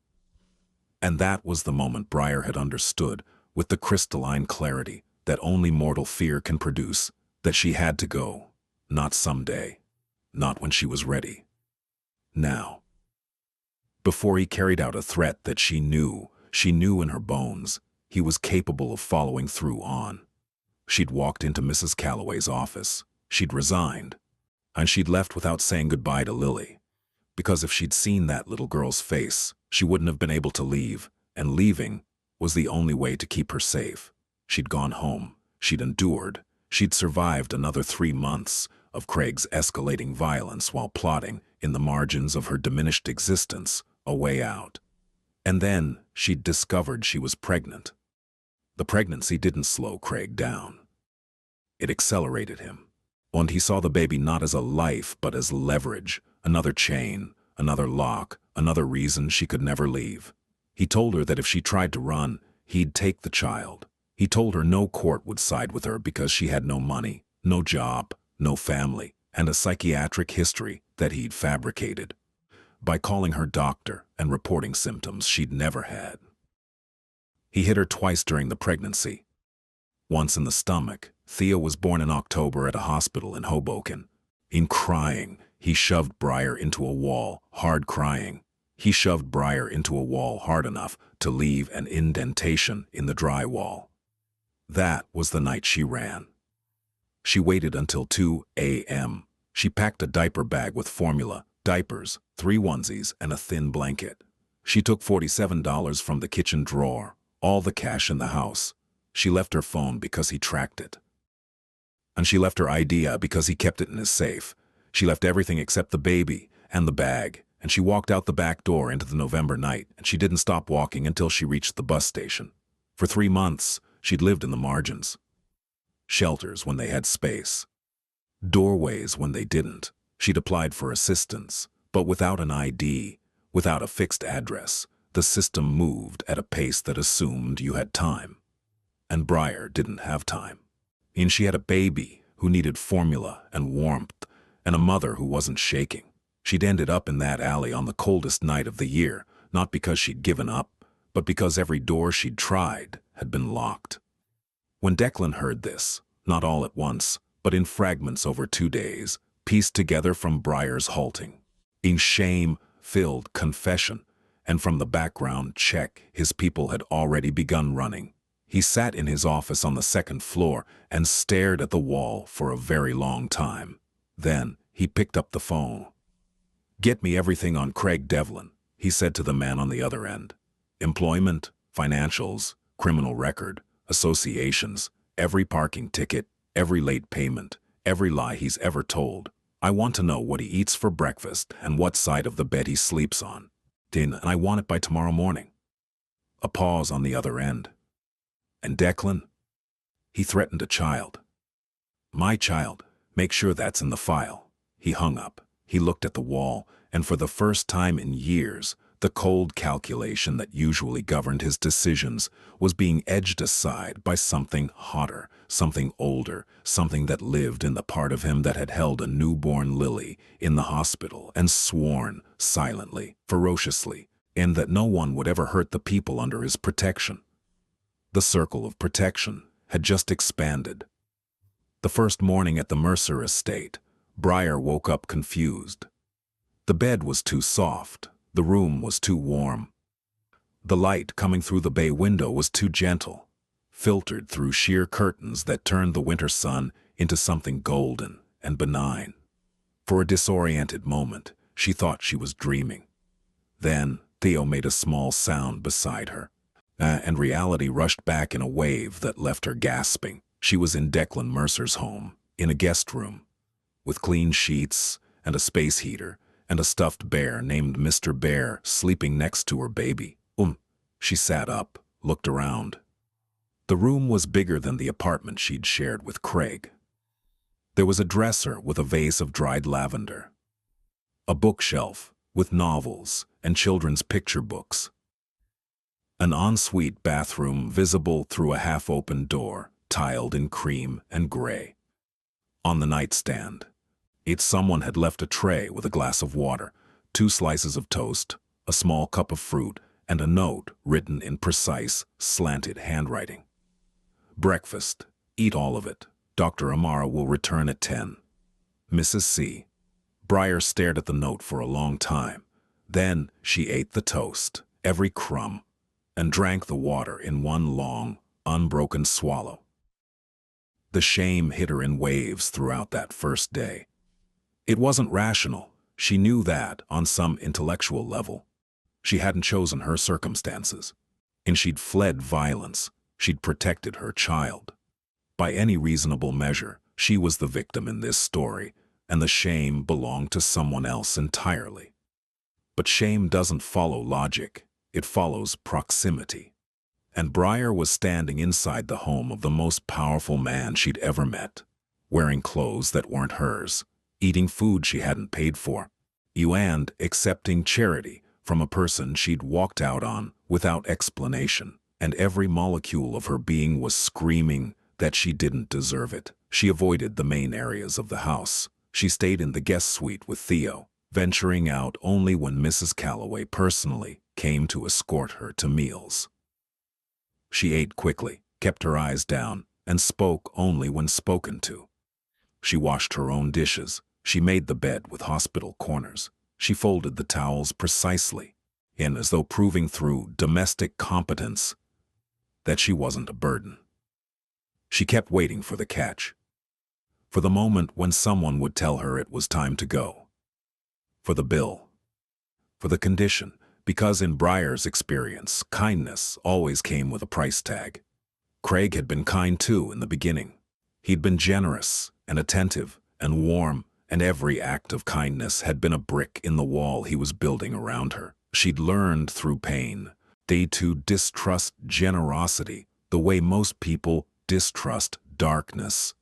A: And that was the moment Briar had understood, with the crystalline clarity that only mortal fear can produce, that she had to go. Not someday. Not when she was ready. Now. Before he carried out a threat that she knew in her bones, he was capable of following through on. She'd walked into Mrs. Calloway's office. She'd resigned. And she'd left without saying goodbye to Lily. Because if she'd seen that little girl's face, she wouldn't have been able to leave, and leaving was the only way to keep her safe. She'd gone home. She'd endured. She'd survived another 3 months of Craig's escalating violence while plotting, in the margins of her diminished existence, a way out. And then she'd discovered she was pregnant. The pregnancy didn't slow Craig down. It accelerated him. And he saw the baby not as a life, but as leverage, another chain, another lock, another reason she could never leave. He told her that if she tried to run, he'd take the child. He told her no court would side with her because she had no money, no job, no family, and a psychiatric history that he'd fabricated by calling her doctor and reporting symptoms she'd never had. He hit her twice during the pregnancy. Once in the stomach. Thea was born in October at a hospital in Hoboken. In crying, he shoved Briar into a wall, hard crying. He shoved Briar into a wall hard enough to leave an indentation in the drywall. That was the night she ran. She waited until 2 a.m. She packed a diaper bag with formula, diapers, 3 onesies, and a thin blanket. She took $47 from the kitchen drawer, all the cash in the house. She left her phone because he tracked it. And she left her ID because he kept it in his safe. She left everything except the baby and the bag, and she walked out the back door into the November night, and she didn't stop walking until she reached the bus station. For 3 months, she'd lived in the margins. Shelters when they had space. Doorways when they didn't. She'd applied for assistance, but without an ID, without a fixed address, the system moved at a pace that assumed you had time. And Briar didn't have time. And she had a baby who needed formula and warmth, and a mother who wasn't shaking. She'd ended up in that alley on the coldest night of the year, not because she'd given up, but because every door she'd tried had been locked. When Declan heard this, not all at once, but in fragments over 2 days, pieced together from Briar's halting, in shame-filled confession, and from the background check his people had already begun running, he sat in his office on the 2nd floor and stared at the wall for a very long time. Then he picked up the phone. "Get me everything on Craig Devlin," he said to the man on the other end. "Employment, financials, criminal record, associations, every parking ticket, every late payment, every lie he's ever told. I want to know what he eats for breakfast and what side of the bed he sleeps on. And I want it by tomorrow morning." A pause on the other end. "And Declan?" "He threatened a child." "My child. Make sure that's in the file." He hung up. He looked at the wall, and for the first time in years, the cold calculation that usually governed his decisions was being edged aside by something hotter, something older, something that lived in the part of him that had held a newborn Lily in the hospital and sworn, silently, ferociously, and that no one would ever hurt the people under his protection. The circle of protection had just expanded. The first morning at the Mercer estate, Briar woke up confused. The bed was too soft. The room was too warm. The light coming through the bay window was too gentle, filtered through sheer curtains that turned the winter sun into something golden and benign. For a disoriented moment, she thought she was dreaming. Then Theo made a small sound beside her, and reality rushed back in a wave that left her gasping. She was in Declan Mercer's home, in a guest room, with clean sheets and a space heater and a stuffed bear named Mr. Bear sleeping next to her baby. She sat up, looked around. The room was bigger than the apartment she'd shared with Craig. There was a dresser with a vase of dried lavender, a bookshelf with novels and children's picture books, an ensuite bathroom visible through a half-open door, tiled in cream and gray. On the nightstand, someone had left a tray with a glass of water, 2 slices of toast, a small cup of fruit, and a note written in precise, slanted handwriting. Breakfast. Eat all of it. Dr. Amara will return at 10. Mrs. C. Briar stared at the note for a long time. Then she ate the toast, every crumb, and drank the water in one long, unbroken swallow. The shame hit her in waves throughout that first day. It wasn't rational. She knew that on some intellectual level. She hadn't chosen her circumstances, and she'd fled violence. She'd protected her child. By any reasonable measure, she was the victim in this story, and the shame belonged to someone else entirely. But shame doesn't follow logic, it follows proximity. And Briar was standing inside the home of the most powerful man she'd ever met, wearing clothes that weren't hers, eating food she hadn't paid for, and accepting charity from a person she'd walked out on without explanation, and every molecule of her being was screaming that she didn't deserve it. She avoided the main areas of the house. She stayed in the guest suite with Theo, venturing out only when Mrs. Calloway personally came to escort her to meals. She ate quickly, kept her eyes down, and spoke only when spoken to. She washed her own dishes. She made the bed with hospital corners. She folded the towels precisely, and as though proving through domestic competence that she wasn't a burden. She kept waiting for the catch, for the moment when someone would tell her it was time to go, for the bill, for the condition, because in Briar's experience, kindness always came with a price tag. Craig had been kind too in the beginning. He'd been generous and attentive and warm, and every act of kindness had been a brick in the wall he was building around her. She'd learned through pain to distrust generosity the way most people distrust darkness.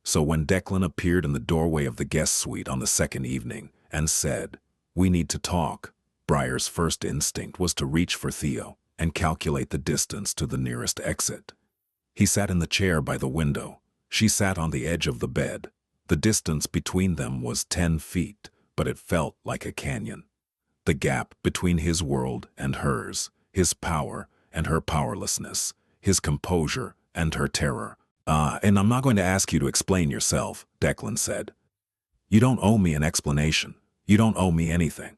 A: So when Declan appeared in the doorway of the guest suite on the second evening and said, "We need to talk," Briar's first instinct was to reach for Theo and calculate the distance to the nearest exit. He sat in the chair by the window. She sat on the edge of the bed. The distance between them was 10 feet, but it felt like a canyon. The gap between his world and hers, his power and her powerlessness, his composure and her terror. And I'm not going to ask you to explain yourself," Declan said. "You don't owe me an explanation. You don't owe me anything."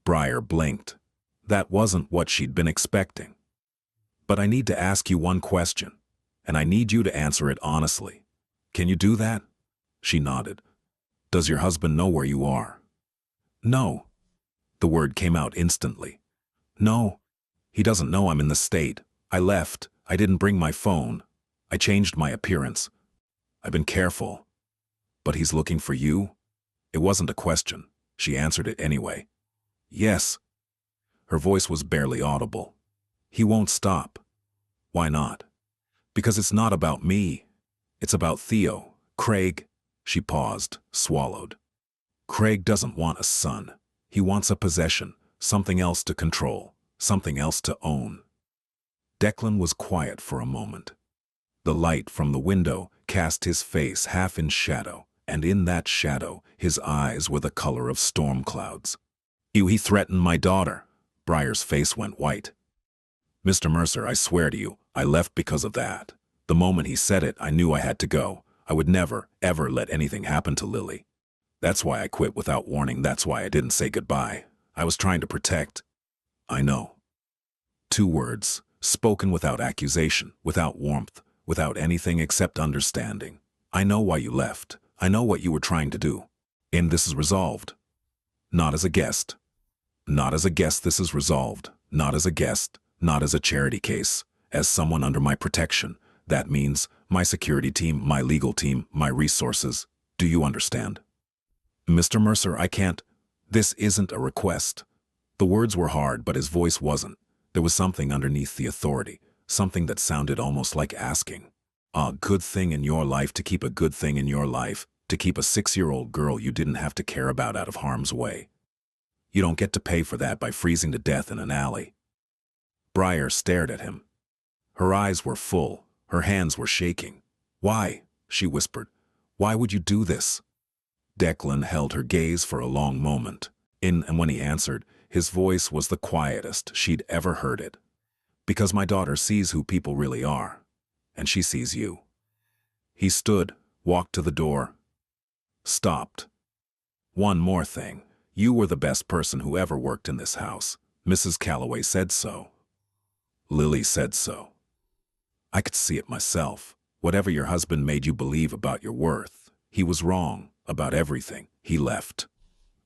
A: Briar blinked. That wasn't what she'd been expecting. "But I need to ask you one question, and I need you to answer it honestly. Can you do that?" She nodded. "Does your husband know where you are?" "No." The word came out instantly. "No. He doesn't know I'm in the state. I left. I didn't bring my phone. I changed my appearance. I've been careful. But he's looking for you?" It wasn't a question. She answered it anyway. "Yes." Her voice was barely audible. "He won't stop." "Why not?" "Because it's not about me. It's about Theo. Craig." She paused, swallowed. "Craig doesn't want a son. He wants a possession, something else to control, something else to own." Declan was quiet for a moment. The light from the window cast his face half in shadow, and in that shadow his eyes were the color of storm clouds. He threatened my daughter." Briar's face went white. "Mr. Mercer, I swear to you, I left because of that. The moment he said it, I knew I had to go. I would never, ever let anything happen to Lily. That's why I quit without warning. That's why I didn't say goodbye. I was trying to protect." "I know." 2 words, spoken without accusation, without warmth, without anything except understanding. I know why you left. I know what you were trying to do. And this is resolved. Not as a guest. Not as a guest, this is resolved. Not as a guest, not as a charity case. As someone under my protection. That means my security team, my legal team, my resources. Do you understand? Mr. Mercer, I can't. This isn't a request. The words were hard, but his voice wasn't. There was something underneath the authority, something that sounded almost like asking. A good thing in your life to keep a good thing in your life, to keep a 6-year-old girl you didn't have to care about out of harm's way. You don't get to pay for that by freezing to death in an alley. Briar stared at him. Her eyes were full, her hands were shaking. Why? She whispered. Why would you do this? Declan held her gaze for a long moment. And when he answered, his voice was the quietest she'd ever heard it. Because my daughter sees who people really are. And she sees you. He stood, walked to the door, stopped. One more thing. You were the best person who ever worked in this house. Mrs. Calloway said so. Lily said so. I could see it myself. Whatever your husband made you believe about your worth, he was wrong about everything. He left.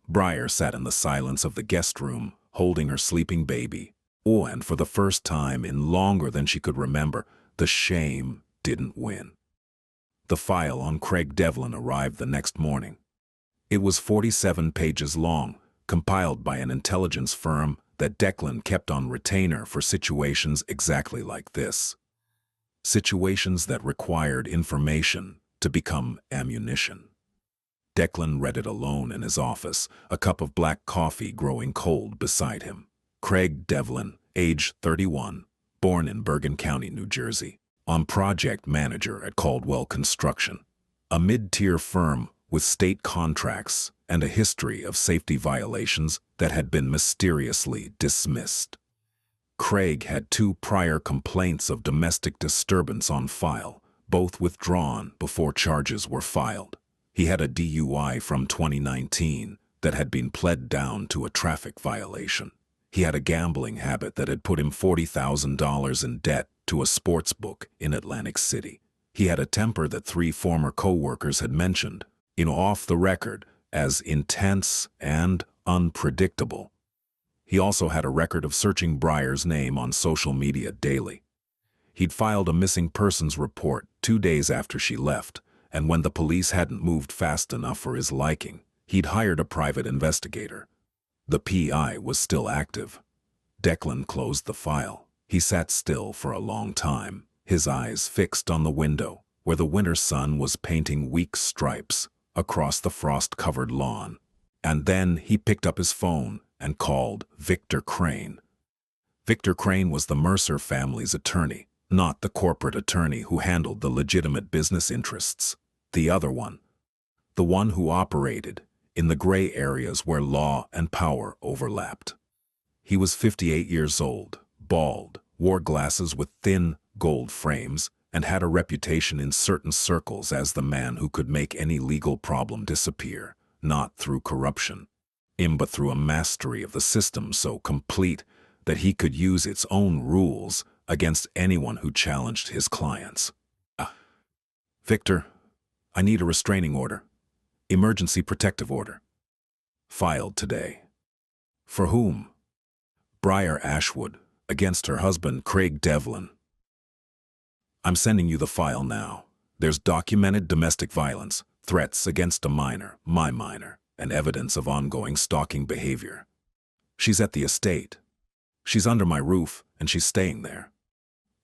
A: Briar sat in the silence of the guest room, holding her sleeping baby. Oh, and for the first time in longer than she could remember, the shame didn't win. The file on Craig Devlin arrived the next morning. It was 47 pages long, compiled by an intelligence firm that Declan kept on retainer for situations exactly like this. Situations that required information to become ammunition. Declan read it alone in his office, a cup of black coffee growing cold beside him. Craig Devlin, age 31, born in Bergen County, New Jersey, on project manager at Caldwell Construction, a mid-tier firm with state contracts and a history of safety violations that had been mysteriously dismissed. Craig had 2 prior complaints of domestic disturbance on file, both withdrawn before charges were filed. He had a DUI from 2019 that had been pled down to a traffic violation. He had a gambling habit that had put him $40,000 in debt to a sports book in Atlantic City. He had a temper that 3 former co-workers had mentioned, off the record, as intense and unpredictable. He also had a record of searching Briar's name on social media daily. He'd filed a missing persons report 2 days after she left, and when the police hadn't moved fast enough for his liking, he'd hired a private investigator. The PI was still active. Declan closed the file. He sat still for a long time, his eyes fixed on the window, where the winter sun was painting weak stripes across the frost-covered lawn. And then he picked up his phone and called Victor Crane. Victor Crane was the Mercer family's attorney, not the corporate attorney who handled the legitimate business interests. The other one. The one who operated in the gray areas where law and power overlapped. He was 58 years old, bald, wore glasses with thin gold frames, and had a reputation in certain circles as the man who could make any legal problem disappear, not through corruption, but through a mastery of the system so complete that he could use its own rules against anyone who challenged his clients. Victor, I need a restraining order. Emergency protective order. Filed today. For whom? Briar Ashwood, against her husband Craig Devlin. I'm sending you the file now. There's documented domestic violence, threats against a minor, my minor, and evidence of ongoing stalking behavior. She's at the estate. She's under my roof, and she's staying there.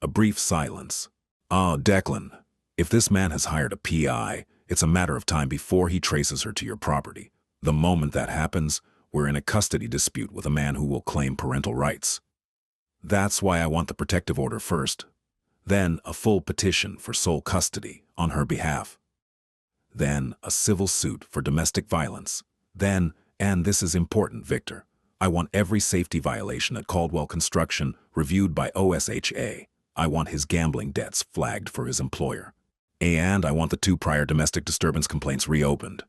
A: A brief silence. Declan, if this man has hired a PI, it's a matter of time before he traces her to your property. The moment that happens, we're in a custody dispute with a man who will claim parental rights. That's why I want the protective order first. Then a full petition for sole custody on her behalf. Then a civil suit for domestic violence. Then, and this is important, Victor, I want every safety violation at Caldwell Construction reviewed by OSHA. I want his gambling debts flagged for his employer. And I want the 2 prior domestic disturbance complaints reopened.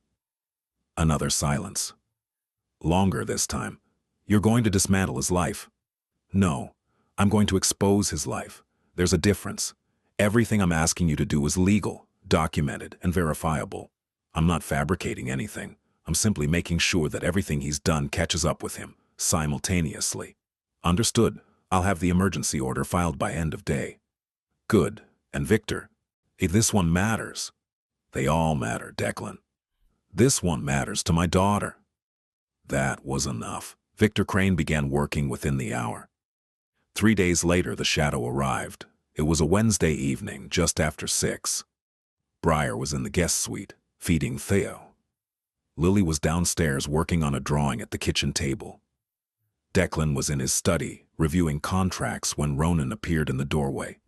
A: Another silence. Longer this time. You're going to dismantle his life. No, I'm going to expose his life. There's a difference. Everything I'm asking you to do is legal, documented, and verifiable. I'm not fabricating anything. I'm simply making sure that everything he's done catches up with him, simultaneously. Understood. I'll have the emergency order filed by end of day. Good. And Victor? If this one matters. They all matter, Declan. This one matters to my daughter. That was enough. Victor Crane began working within the hour. 3 days later, the shadow arrived. It was a Wednesday evening, just after 6. Briar was in the guest suite, feeding Theo. Lily was downstairs working on a drawing at the kitchen table. Declan was in his study, reviewing contracts when Ronan appeared in the doorway.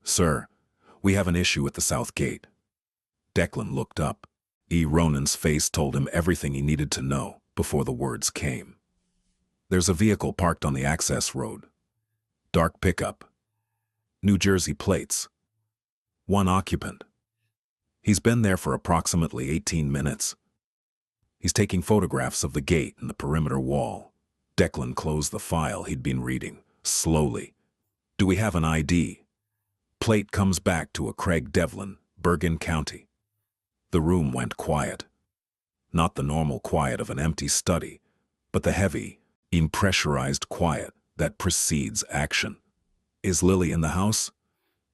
A: "Sir, we have an issue at the south gate." Declan looked up. Ronan's face told him everything he needed to know before the words came. "There's a vehicle parked on the access road. Dark pickup. New Jersey plates. 1 occupant. He's been there for approximately 18 minutes. He's taking photographs of the gate and the perimeter wall." Declan closed the file he'd been reading, slowly. "Do we have an ID?" Plate comes back to a Craig Devlin, Bergen County. The room went quiet. Not the normal quiet of an empty study, but the heavy, impressurized quiet that precedes action. "Is Lily in the house?"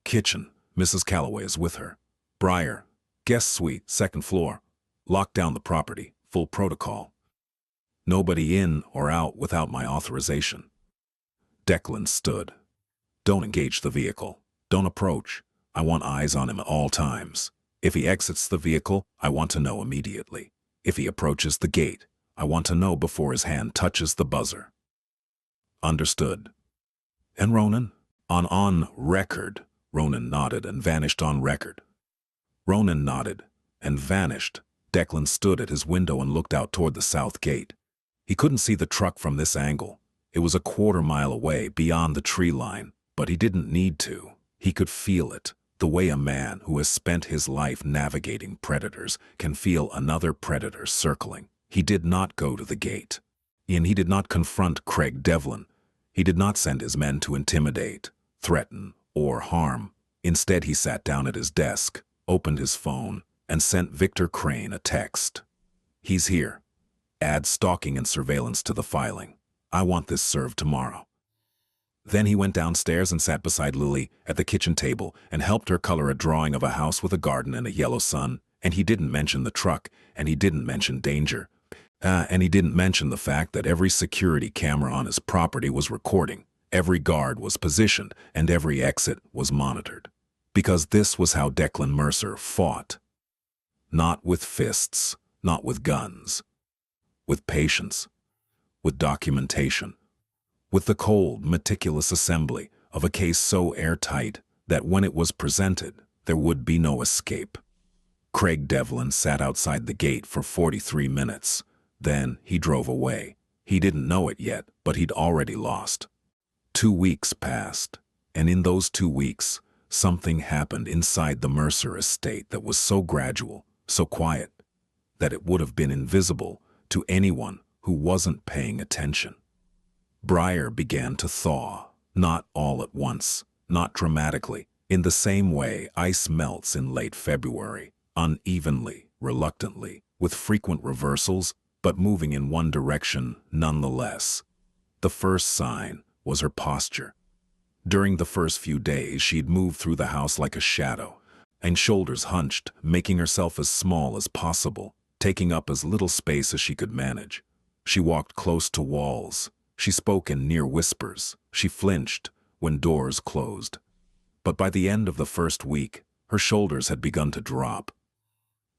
A: "Kitchen. Mrs. Calloway is with her." "Briar. Guest suite, 2nd floor. Lock down the property. Full protocol. Nobody in or out without my authorization." Declan stood. "Don't engage the vehicle. Don't approach. I want eyes on him at all times. If he exits the vehicle, I want to know immediately. If he approaches the gate, I want to know before his hand touches the buzzer." "Understood." "And Ronan?" On record." Ronan nodded and vanished on record. Ronan nodded and vanished. Declan stood at his window and looked out toward the south gate. He couldn't see the truck from this angle. It was a 1/4 mile away, beyond the tree line, but he didn't need to. He could feel it, the way a man who has spent his life navigating predators can feel another predator circling. He did not go to the gate. And he did not confront Craig Devlin. He did not send his men to intimidate, threaten, or harm. Instead, he sat down at his desk, opened his phone, and sent Victor Crane a text. "He's here. Add stalking and surveillance to the filing. I want this served tomorrow." Then he went downstairs and sat beside Lily at the kitchen table and helped her color a drawing of a house with a garden and a yellow sun. And he didn't mention the truck, and he didn't mention danger. And he didn't mention the fact that every security camera on his property was recording, every guard was positioned, and every exit was monitored. Because this was how Declan Mercer fought. Not with fists, not with guns. With patience. With documentation. With the cold, meticulous assembly of a case so airtight that when it was presented, there would be no escape. Craig Devlin sat outside the gate for 43 minutes. Then he drove away. He didn't know it yet, but he'd already lost. 2 weeks passed, and in those 2 weeks, something happened inside the Mercer estate that was so gradual, so quiet, that it would have been invisible to anyone who wasn't paying attention. Briar began to thaw, not all at once, not dramatically, in the same way ice melts in late February, unevenly, reluctantly, with frequent reversals, but moving in one direction nonetheless. The first sign was her posture. During the first few days, she'd moved through the house like a shadow, and shoulders hunched, making herself as small as possible, taking up as little space as she could manage. She walked close to walls. She spoke in near whispers. She flinched when doors closed. But by the end of the first week, her shoulders had begun to drop.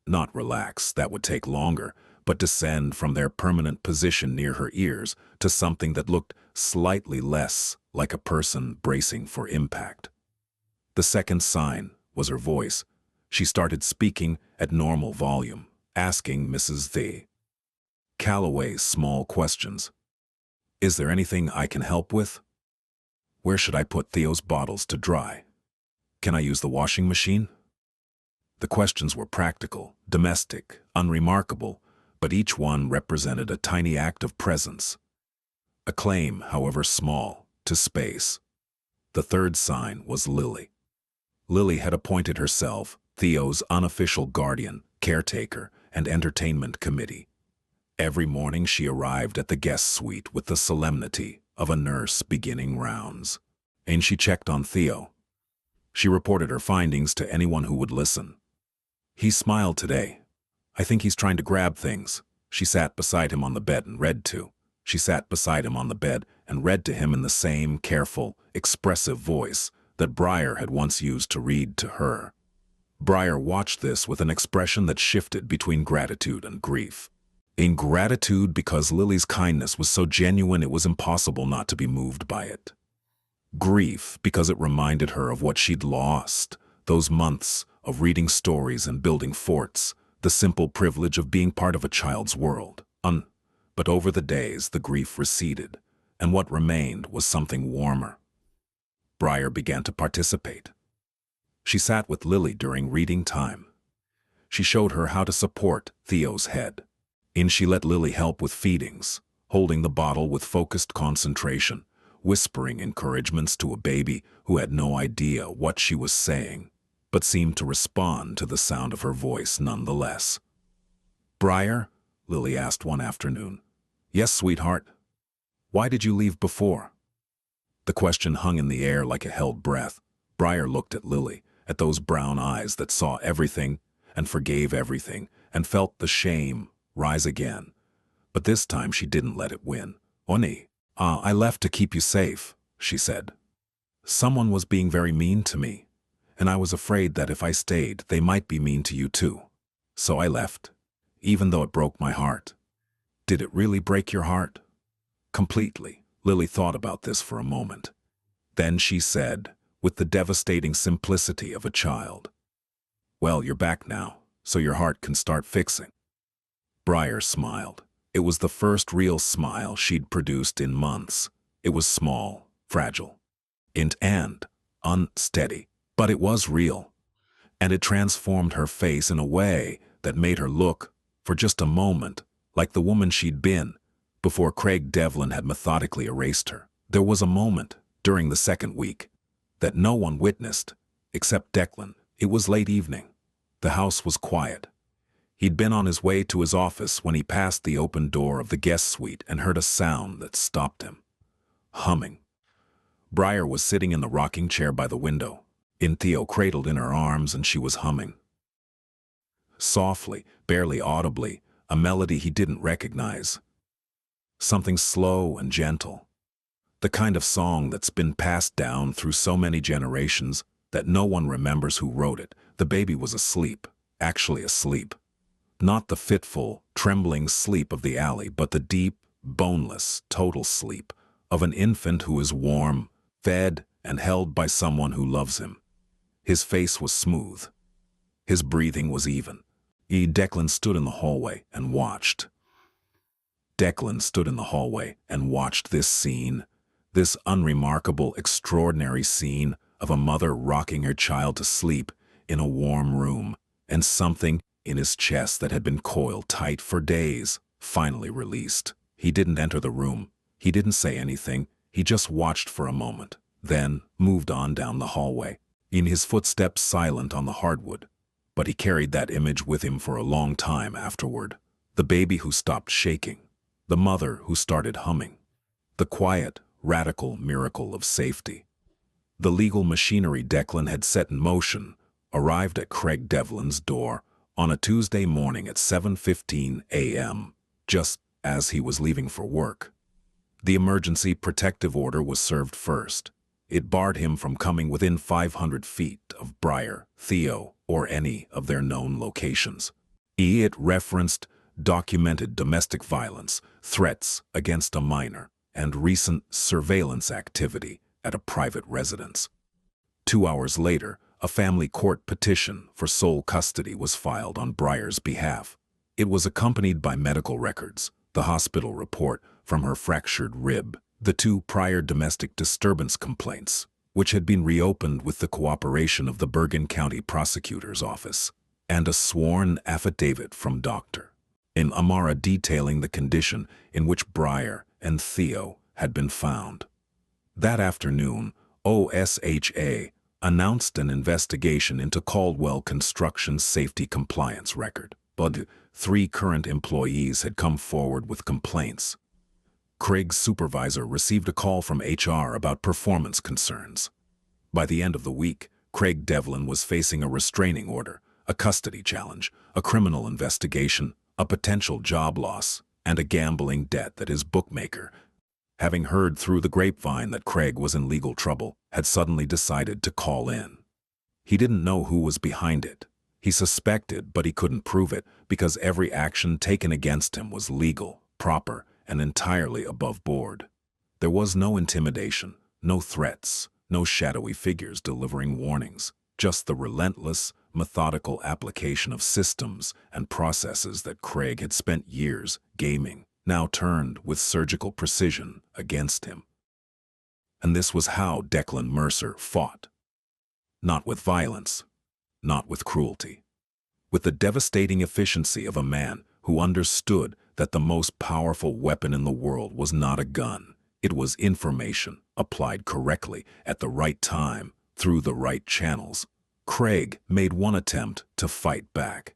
A: Not relax, that would take longer, but descend from their permanent position near her ears to something that looked slightly less like a person bracing for impact. The second sign was her voice. She started speaking at normal volume, asking Mrs. Calloway's small questions. "Is there anything I can help with? Where should I put Theo's bottles to dry? Can I use the washing machine?" The questions were practical, domestic, unremarkable, but each one represented a tiny act of presence. A claim, however small, to space. The third sign was Lily. Lily had appointed herself Theo's unofficial guardian, caretaker, and entertainment committee. Every morning she arrived at the guest suite with the solemnity of a nurse beginning rounds. And she checked on Theo. She reported her findings to anyone who would listen. He smiled today. I think he's trying to grab things. She sat beside him on the bed and read to. She sat beside him on the bed and read to him in the same careful, expressive voice that Briar had once used to read to her. Briar watched this with an expression that shifted between gratitude and grief. In gratitude because Lily's kindness was so genuine it was impossible not to be moved by it. Grief because it reminded her of what she'd lost, those months of reading stories and building forts, the simple privilege of being part of a child's world. But over the days the grief receded, and what remained was something warmer. Briar began to participate. She sat with Lily during reading time. She showed her how to support Theo's head. And she let Lily help with feedings, holding the bottle with focused concentration, whispering encouragements to a baby who had no idea what she was saying, but seemed to respond to the sound of her voice nonetheless. "Briar?" Lily asked one afternoon. "Yes, sweetheart. Why did you leave before?" The question hung in the air like a held breath. Briar looked at Lily, at those brown eyes that saw everything and forgave everything and felt the shame rise again. But this time she didn't let it win. I left to keep you safe," she said. "Someone was being very mean to me, and I was afraid that if I stayed, they might be mean to you too. So I left, even though it broke my heart." "Did it really break your heart?" "Completely." Lily thought about this for a moment. Then she said, with the devastating simplicity of a child, "Well, you're back now, so your heart can start fixing." Briar smiled. It was the first real smile she'd produced in months. It was small, fragile, and unsteady, but it was real. And it transformed her face in a way that made her look, for just a moment, like the woman she'd been before Craig Devlin had methodically erased her. There was a moment, during the second week, that no one witnessed, except Declan. It was late evening. The house was quiet. He'd been on his way to his office when he passed the open door of the guest suite and heard a sound that stopped him. Humming. Briar was sitting in the rocking chair by the window, Theo cradled in her arms, and she was humming. Softly, barely audibly, a melody he didn't recognize. Something slow and gentle. The kind of song that's been passed down through so many generations that no one remembers who wrote it. The baby was asleep, actually asleep. Not the fitful, trembling sleep of the alley, but the deep, boneless, total sleep of an infant who is warm, fed, and held by someone who loves him. His face was smooth. His breathing was even. Declan stood in the hallway and watched. This scene, this unremarkable, extraordinary scene of a mother rocking her child to sleep in a warm room, and something in his chest that had been coiled tight for days, finally released. He didn't enter the room. He didn't say anything. He just watched for a moment, then moved on down the hallway, in his footsteps silent on the hardwood. But he carried that image with him for a long time afterward. The baby who stopped shaking. The mother who started humming. The quiet, radical miracle of safety. The legal machinery Declan had set in motion arrived at Craig Devlin's door on a Tuesday morning at 7:15 a.m., just as he was leaving for work. The emergency protective order was served first. It barred him from coming within 500 feet of Briar, Theo, or any of their known locations. It referenced documented domestic violence, threats against a minor, and recent surveillance activity at a private residence. 2 hours later, a family court petition for sole custody was filed on Briar's behalf. It was accompanied by medical records, the hospital report from her fractured rib, the 2 prior domestic disturbance complaints, which had been reopened with the cooperation of the Bergen County Prosecutor's Office, and a sworn affidavit from Dr. Amara detailing the condition in which Briar and Theo had been found. That afternoon, OSHA announced an investigation into Caldwell Construction's safety compliance record, but 3 current employees had come forward with complaints. Craig's supervisor received a call from HR about performance concerns. By the end of the week, Craig Devlin was facing a restraining order, a custody challenge, a criminal investigation, a potential job loss, and a gambling debt that his bookmaker, having heard through the grapevine that Craig was in legal trouble, had suddenly decided to call in. He didn't know who was behind it. He suspected, but he couldn't prove it, because every action taken against him was legal, proper, and entirely above board. There was no intimidation, no threats, no shadowy figures delivering warnings, just the relentless, methodical application of systems and processes that Craig had spent years gaming, now turned with surgical precision against him. And this was how Declan Mercer fought. Not with violence, not with cruelty. With the devastating efficiency of a man who understood that the most powerful weapon in the world was not a gun. It was information, applied correctly, at the right time, through the right channels. Craig made one attempt to fight back.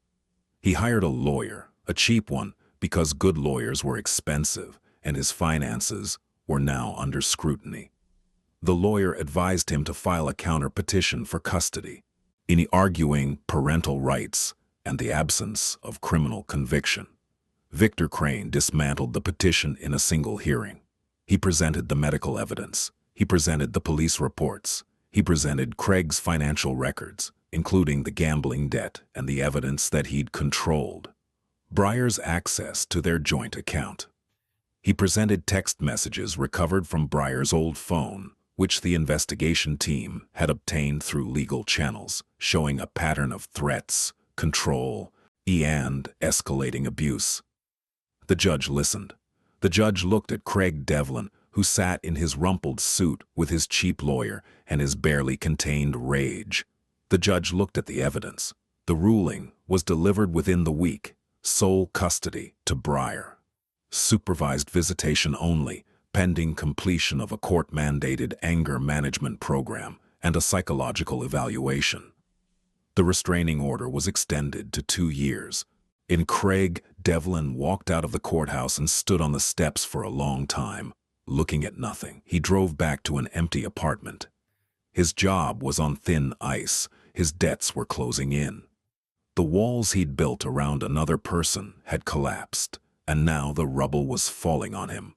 A: He hired a lawyer, a cheap one, because good lawyers were expensive, and his finances were now under scrutiny. The lawyer advised him to file a counter-petition for custody, arguing parental rights and the absence of criminal conviction. Victor Crane dismantled the petition in a single hearing. He presented the medical evidence. He presented the police reports. He presented Craig's financial records, including the gambling debt and the evidence that he'd controlled Breyer's access to their joint account. He presented text messages recovered from Breyer's old phone, which the investigation team had obtained through legal channels, showing a pattern of threats, control, and escalating abuse. The judge listened. The judge looked at Craig Devlin, who sat in his rumpled suit with his cheap lawyer and his barely contained rage. The judge looked at the evidence. The ruling was delivered within the week. Sole custody to Breyer. Supervised visitation only, pending completion of a court-mandated anger management program and a psychological evaluation. The restraining order was extended to 2 years. Craig Devlin walked out of the courthouse and stood on the steps for a long time, looking at nothing. He drove back to an empty apartment. His job was on thin ice. His debts were closing in. The walls he'd built around another person had collapsed, and now the rubble was falling on him.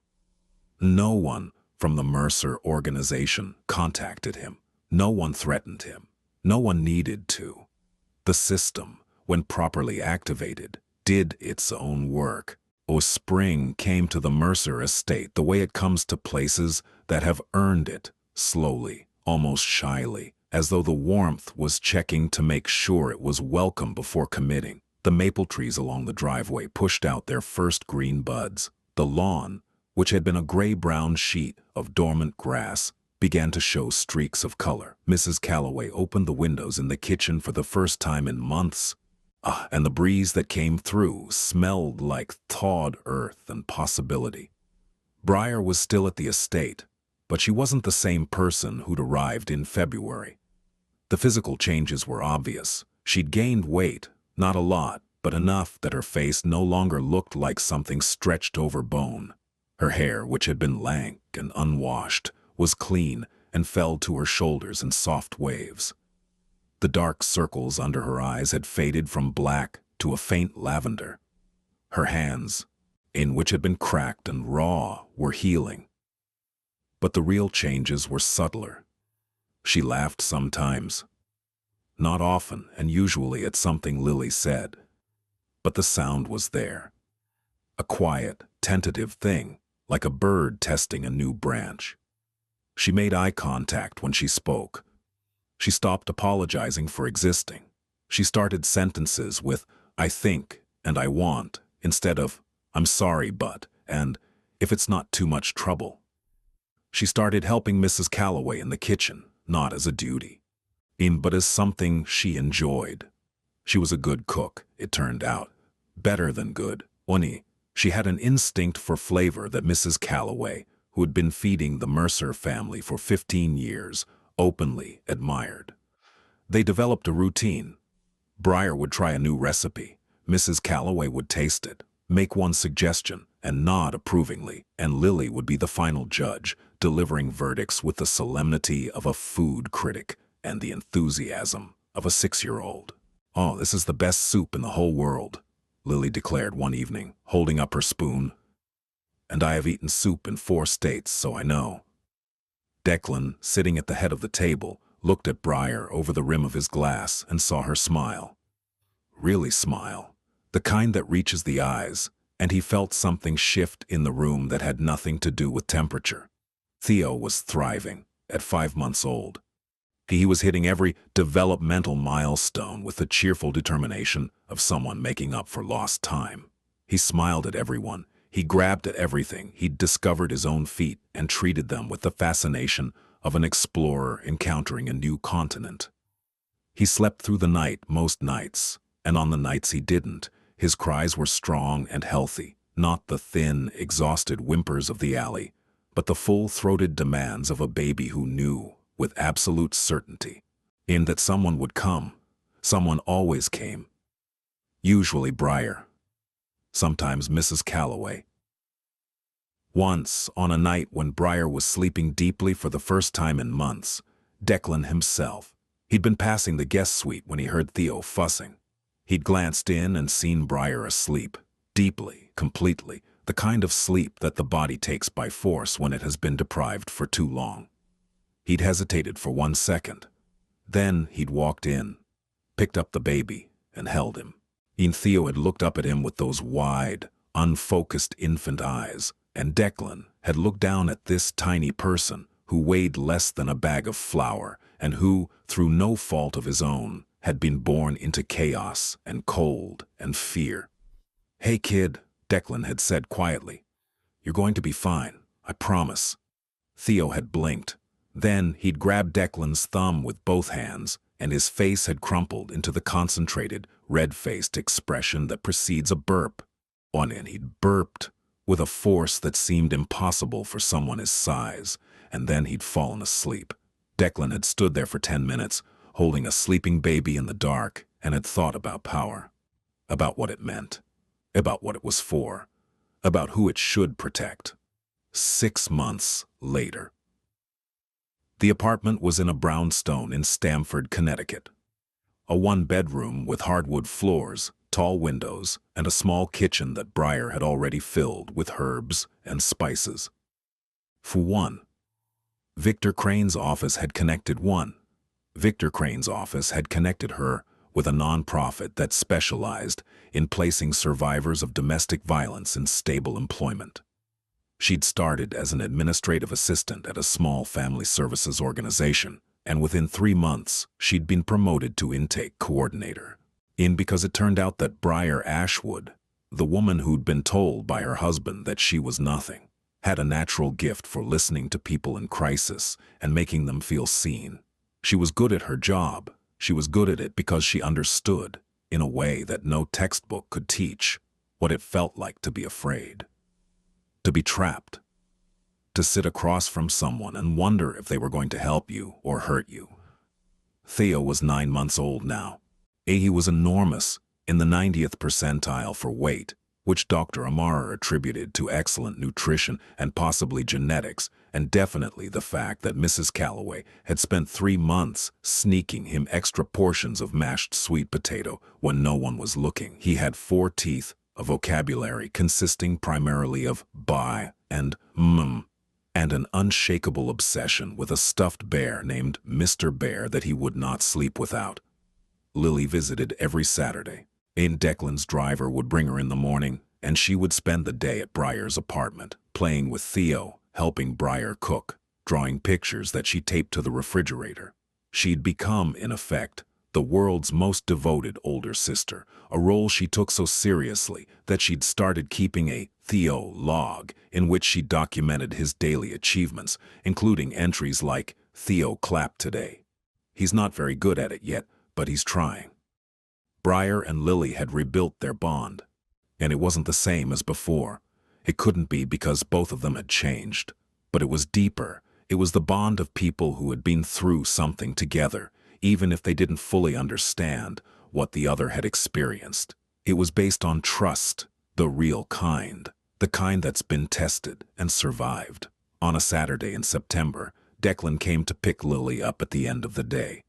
A: No one from the Mercer organization contacted him. No one threatened him. No one needed to. The system, when properly activated, did its own work. Spring came to the Mercer estate the way it comes to places that have earned it, slowly, almost shyly, as though the warmth was checking to make sure it was welcome before committing. The maple trees along the driveway pushed out their first green buds. The lawn, which had been a gray-brown sheet of dormant grass, began to show streaks of color. Mrs. Calloway opened the windows in the kitchen for the first time in months, and the breeze that came through smelled like thawed earth and possibility. Breyer was still at the estate, but she wasn't the same person who'd arrived in February. The physical changes were obvious. She'd gained weight, not a lot, but enough that her face no longer looked like something stretched over bone. Her hair, which had been lank and unwashed, was clean and fell to her shoulders in soft waves. The dark circles under her eyes had faded from black to a faint lavender. Her hands, which had been cracked and raw, were healing. But the real changes were subtler. She laughed sometimes. Not often, and usually at something Lily said. But the sound was there. A quiet, tentative thing, like a bird testing a new branch. She made eye contact when she spoke. She stopped apologizing for existing. She started sentences with, "I think," and "I want," instead of, "I'm sorry, but," and, "if it's not too much trouble." She started helping Mrs. Calloway in the kitchen, not as a duty, but as something she enjoyed. She was a good cook, it turned out. Better than good. She had an instinct for flavor that Mrs. Calloway, who had been feeding the Mercer family for 15 years, openly admired. They developed a routine. Briar would try a new recipe. Mrs. Calloway would taste it, make one suggestion, and nod approvingly, and Lily would be the final judge, delivering verdicts with the solemnity of a food critic and the enthusiasm of a 6-year-old. "Oh, this is the best soup in the whole world," Lily declared one evening, holding up her spoon. "And I have eaten soup in 4 states, so I know." Declan, sitting at the head of the table, looked at Briar over the rim of his glass and saw her smile. Really smile. The kind that reaches the eyes, and he felt something shift in the room that had nothing to do with temperature. Theo was thriving at 5 months old. He was hitting every developmental milestone with the cheerful determination of someone making up for lost time. He smiled at everyone. He grabbed at everything. He'd discovered his own feet and treated them with the fascination of an explorer encountering a new continent. He slept through the night most nights, and on the nights he didn't, his cries were strong and healthy, not the thin, exhausted whimpers of the alley, but the full-throated demands of a baby who knew, with absolute certainty, that someone would come. Someone always came. Usually Briar. Sometimes Mrs. Calloway. Once, on a night when Briar was sleeping deeply for the first time in months, Declan himself. He'd been passing the guest suite when he heard Theo fussing. He'd glanced in and seen Briar asleep, deeply, completely, the kind of sleep that the body takes by force when it has been deprived for too long. He'd hesitated for 1 second. Then he'd walked in, picked up the baby, and held him. Theo had looked up at him with those wide, unfocused infant eyes, and Declan had looked down at this tiny person who weighed less than a bag of flour and who, through no fault of his own, had been born into chaos and cold and fear. "Hey, kid," Declan had said quietly. "You're going to be fine, I promise." Theo had blinked. Then he'd grabbed Declan's thumb with both hands, and his face had crumpled into the concentrated, red-faced expression that precedes a burp. And he'd burped with a force that seemed impossible for someone his size, and then he'd fallen asleep. Declan had stood there for 10 minutes, holding a sleeping baby in the dark, and had thought about power, about what it meant, about what it was for, about who it should protect. 6 months later. The apartment was in a brownstone in Stamford, Connecticut. A 1-bedroom with hardwood floors, tall windows, and a small kitchen that Briar had already filled with herbs and spices. For one, Victor Crane's office had connected her with a nonprofit that specialized in placing survivors of domestic violence in stable employment. She'd started as an administrative assistant at a small family services organization, and within 3 months, she'd been promoted to intake coordinator. Because it turned out that Briar Ashwood, the woman who'd been told by her husband that she was nothing, had a natural gift for listening to people in crisis and making them feel seen. She was good at her job. She was good at it because she understood, in a way that no textbook could teach, what it felt like to be afraid, to be trapped, to sit across from someone and wonder if they were going to help you or hurt you. Theo was 9 months old now. He was enormous, in the 90th percentile for weight, which Dr. Amara attributed to excellent nutrition and possibly genetics, and definitely the fact that Mrs. Calloway had spent 3 months sneaking him extra portions of mashed sweet potato when no one was looking. He had 4 teeth, a vocabulary consisting primarily of "bye" and and an unshakable obsession with a stuffed bear named Mr. Bear that he would not sleep without. Lily visited every Saturday. Declan's driver would bring her in the morning, and she would spend the day at Briar's apartment, playing with Theo, helping Briar cook, drawing pictures that she taped to the refrigerator. She'd become, in effect, the world's most devoted older sister, a role she took so seriously that she'd started keeping a Theo log in which she documented his daily achievements, including entries like, "Theo clapped today. He's not very good at it yet, but he's trying." Briar and Lily had rebuilt their bond, and it wasn't the same as before. It couldn't be because both of them had changed, but it was deeper. It was the bond of people who had been through something together, even if they didn't fully understand what the other had experienced. It was based on trust, the real kind, the kind that's been tested and survived. On a Saturday in September, Declan came to pick Lily up at the end of the day.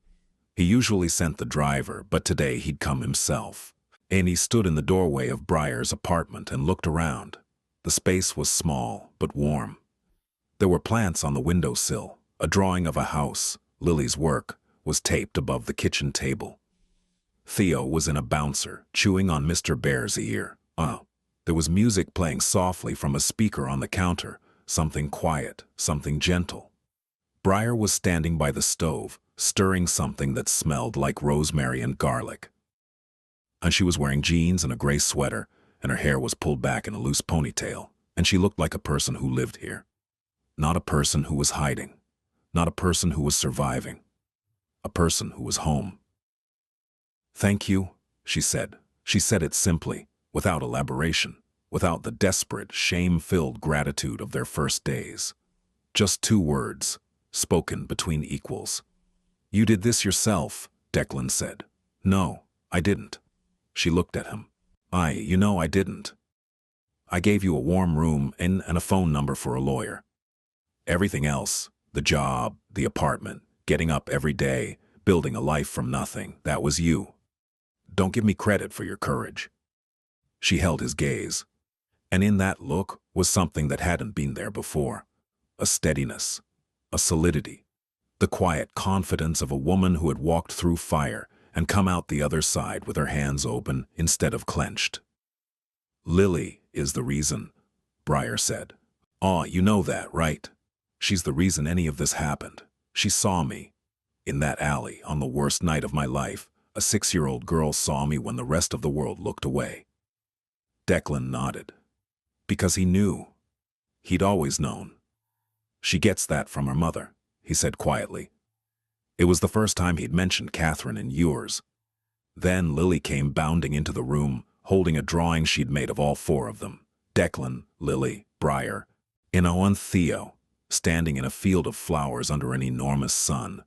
A: He usually sent the driver, but today he'd come himself. And he stood in the doorway of Briar's apartment and looked around. The space was small, but warm. There were plants on the windowsill, a drawing of a house. Lily's work was taped above the kitchen table. Theo was in a bouncer, chewing on Mr. Bear's ear. There was music playing softly from a speaker on the counter, something quiet, something gentle. Briar was standing by the stove, stirring something that smelled like rosemary and garlic. And she was wearing jeans and a gray sweater, and her hair was pulled back in a loose ponytail, and she looked like a person who lived here. Not a person who was hiding, not a person who was surviving, a person who was home. "Thank you," she said. She said it simply, without elaboration, without the desperate, shame-filled gratitude of their first days. Just 2 words, spoken between equals. "You did this yourself," Declan said. "No, I didn't." She looked at him. I didn't. I gave you a warm room and a phone number for a lawyer. Everything else, the job, the apartment, getting up every day, building a life from nothing, that was you. Don't give me credit for your courage." She held his gaze, and in that look was something that hadn't been there before. A steadiness, a solidity, the quiet confidence of a woman who had walked through fire and come out the other side with her hands open instead of clenched. "Lily is the reason," Briar said. You know that, right? She's the reason any of this happened. She saw me. In that alley, on the worst night of my life, a 6-year-old girl saw me when the rest of the world looked away." Declan nodded. Because he knew. He'd always known. "She gets that from her mother," he said quietly. It was the first time he'd mentioned Catherine and yours. Then Lily came bounding into the room, holding a drawing she'd made of all 4 of them. Declan, Lily, Briar, and Theo, standing in a field of flowers under an enormous sun.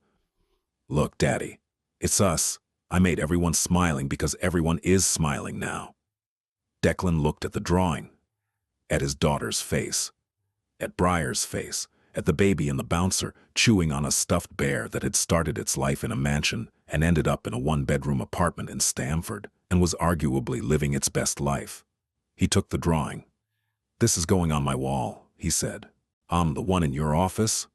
A: "Look, Daddy, it's us. I made everyone smiling because everyone is smiling now." Declan looked at the drawing, at his daughter's face, at Briar's face, at the baby and the bouncer chewing on a stuffed bear that had started its life in a mansion and ended up in a 1-bedroom apartment in Stamford and was arguably living its best life. He took the drawing. "This is going on my wall," he said. "The one in your office?"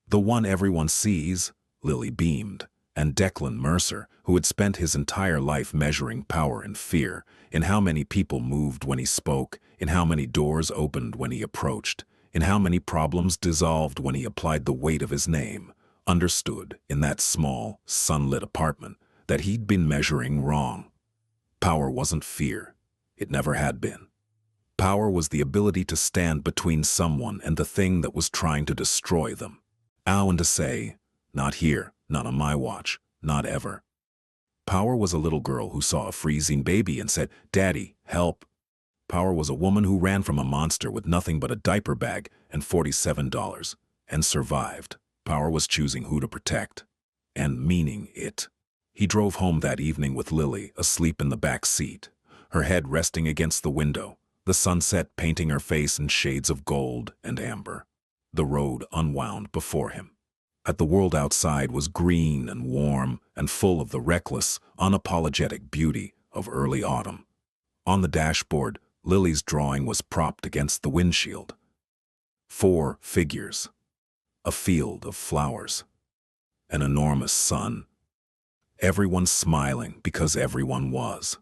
A: "The one everyone sees," Lily beamed, and Declan Mercer, who had spent his entire life measuring power and fear, in how many people moved when he spoke, in how many doors opened when he approached, in how many problems dissolved when he applied the weight of his name, understood in that small, sunlit apartment that he'd been measuring wrong. Power wasn't fear. It never had been. Power was the ability to stand between someone and the thing that was trying to destroy them. And to say, "Not here, not on my watch, not ever." Power was a little girl who saw a freezing baby and said, "Daddy, help." Power was a woman who ran from a monster with nothing but a diaper bag and $47, and survived. Power was choosing who to protect, and meaning it. He drove home that evening with Lily asleep in the back seat, her head resting against the window, the sunset painting her face in shades of gold and amber. The road unwound before him. The world outside was green and warm and full of the reckless, unapologetic beauty of early autumn. On the dashboard, Lily's drawing was propped against the windshield. 4 figures. A field of flowers. An enormous sun. Everyone smiling because everyone was.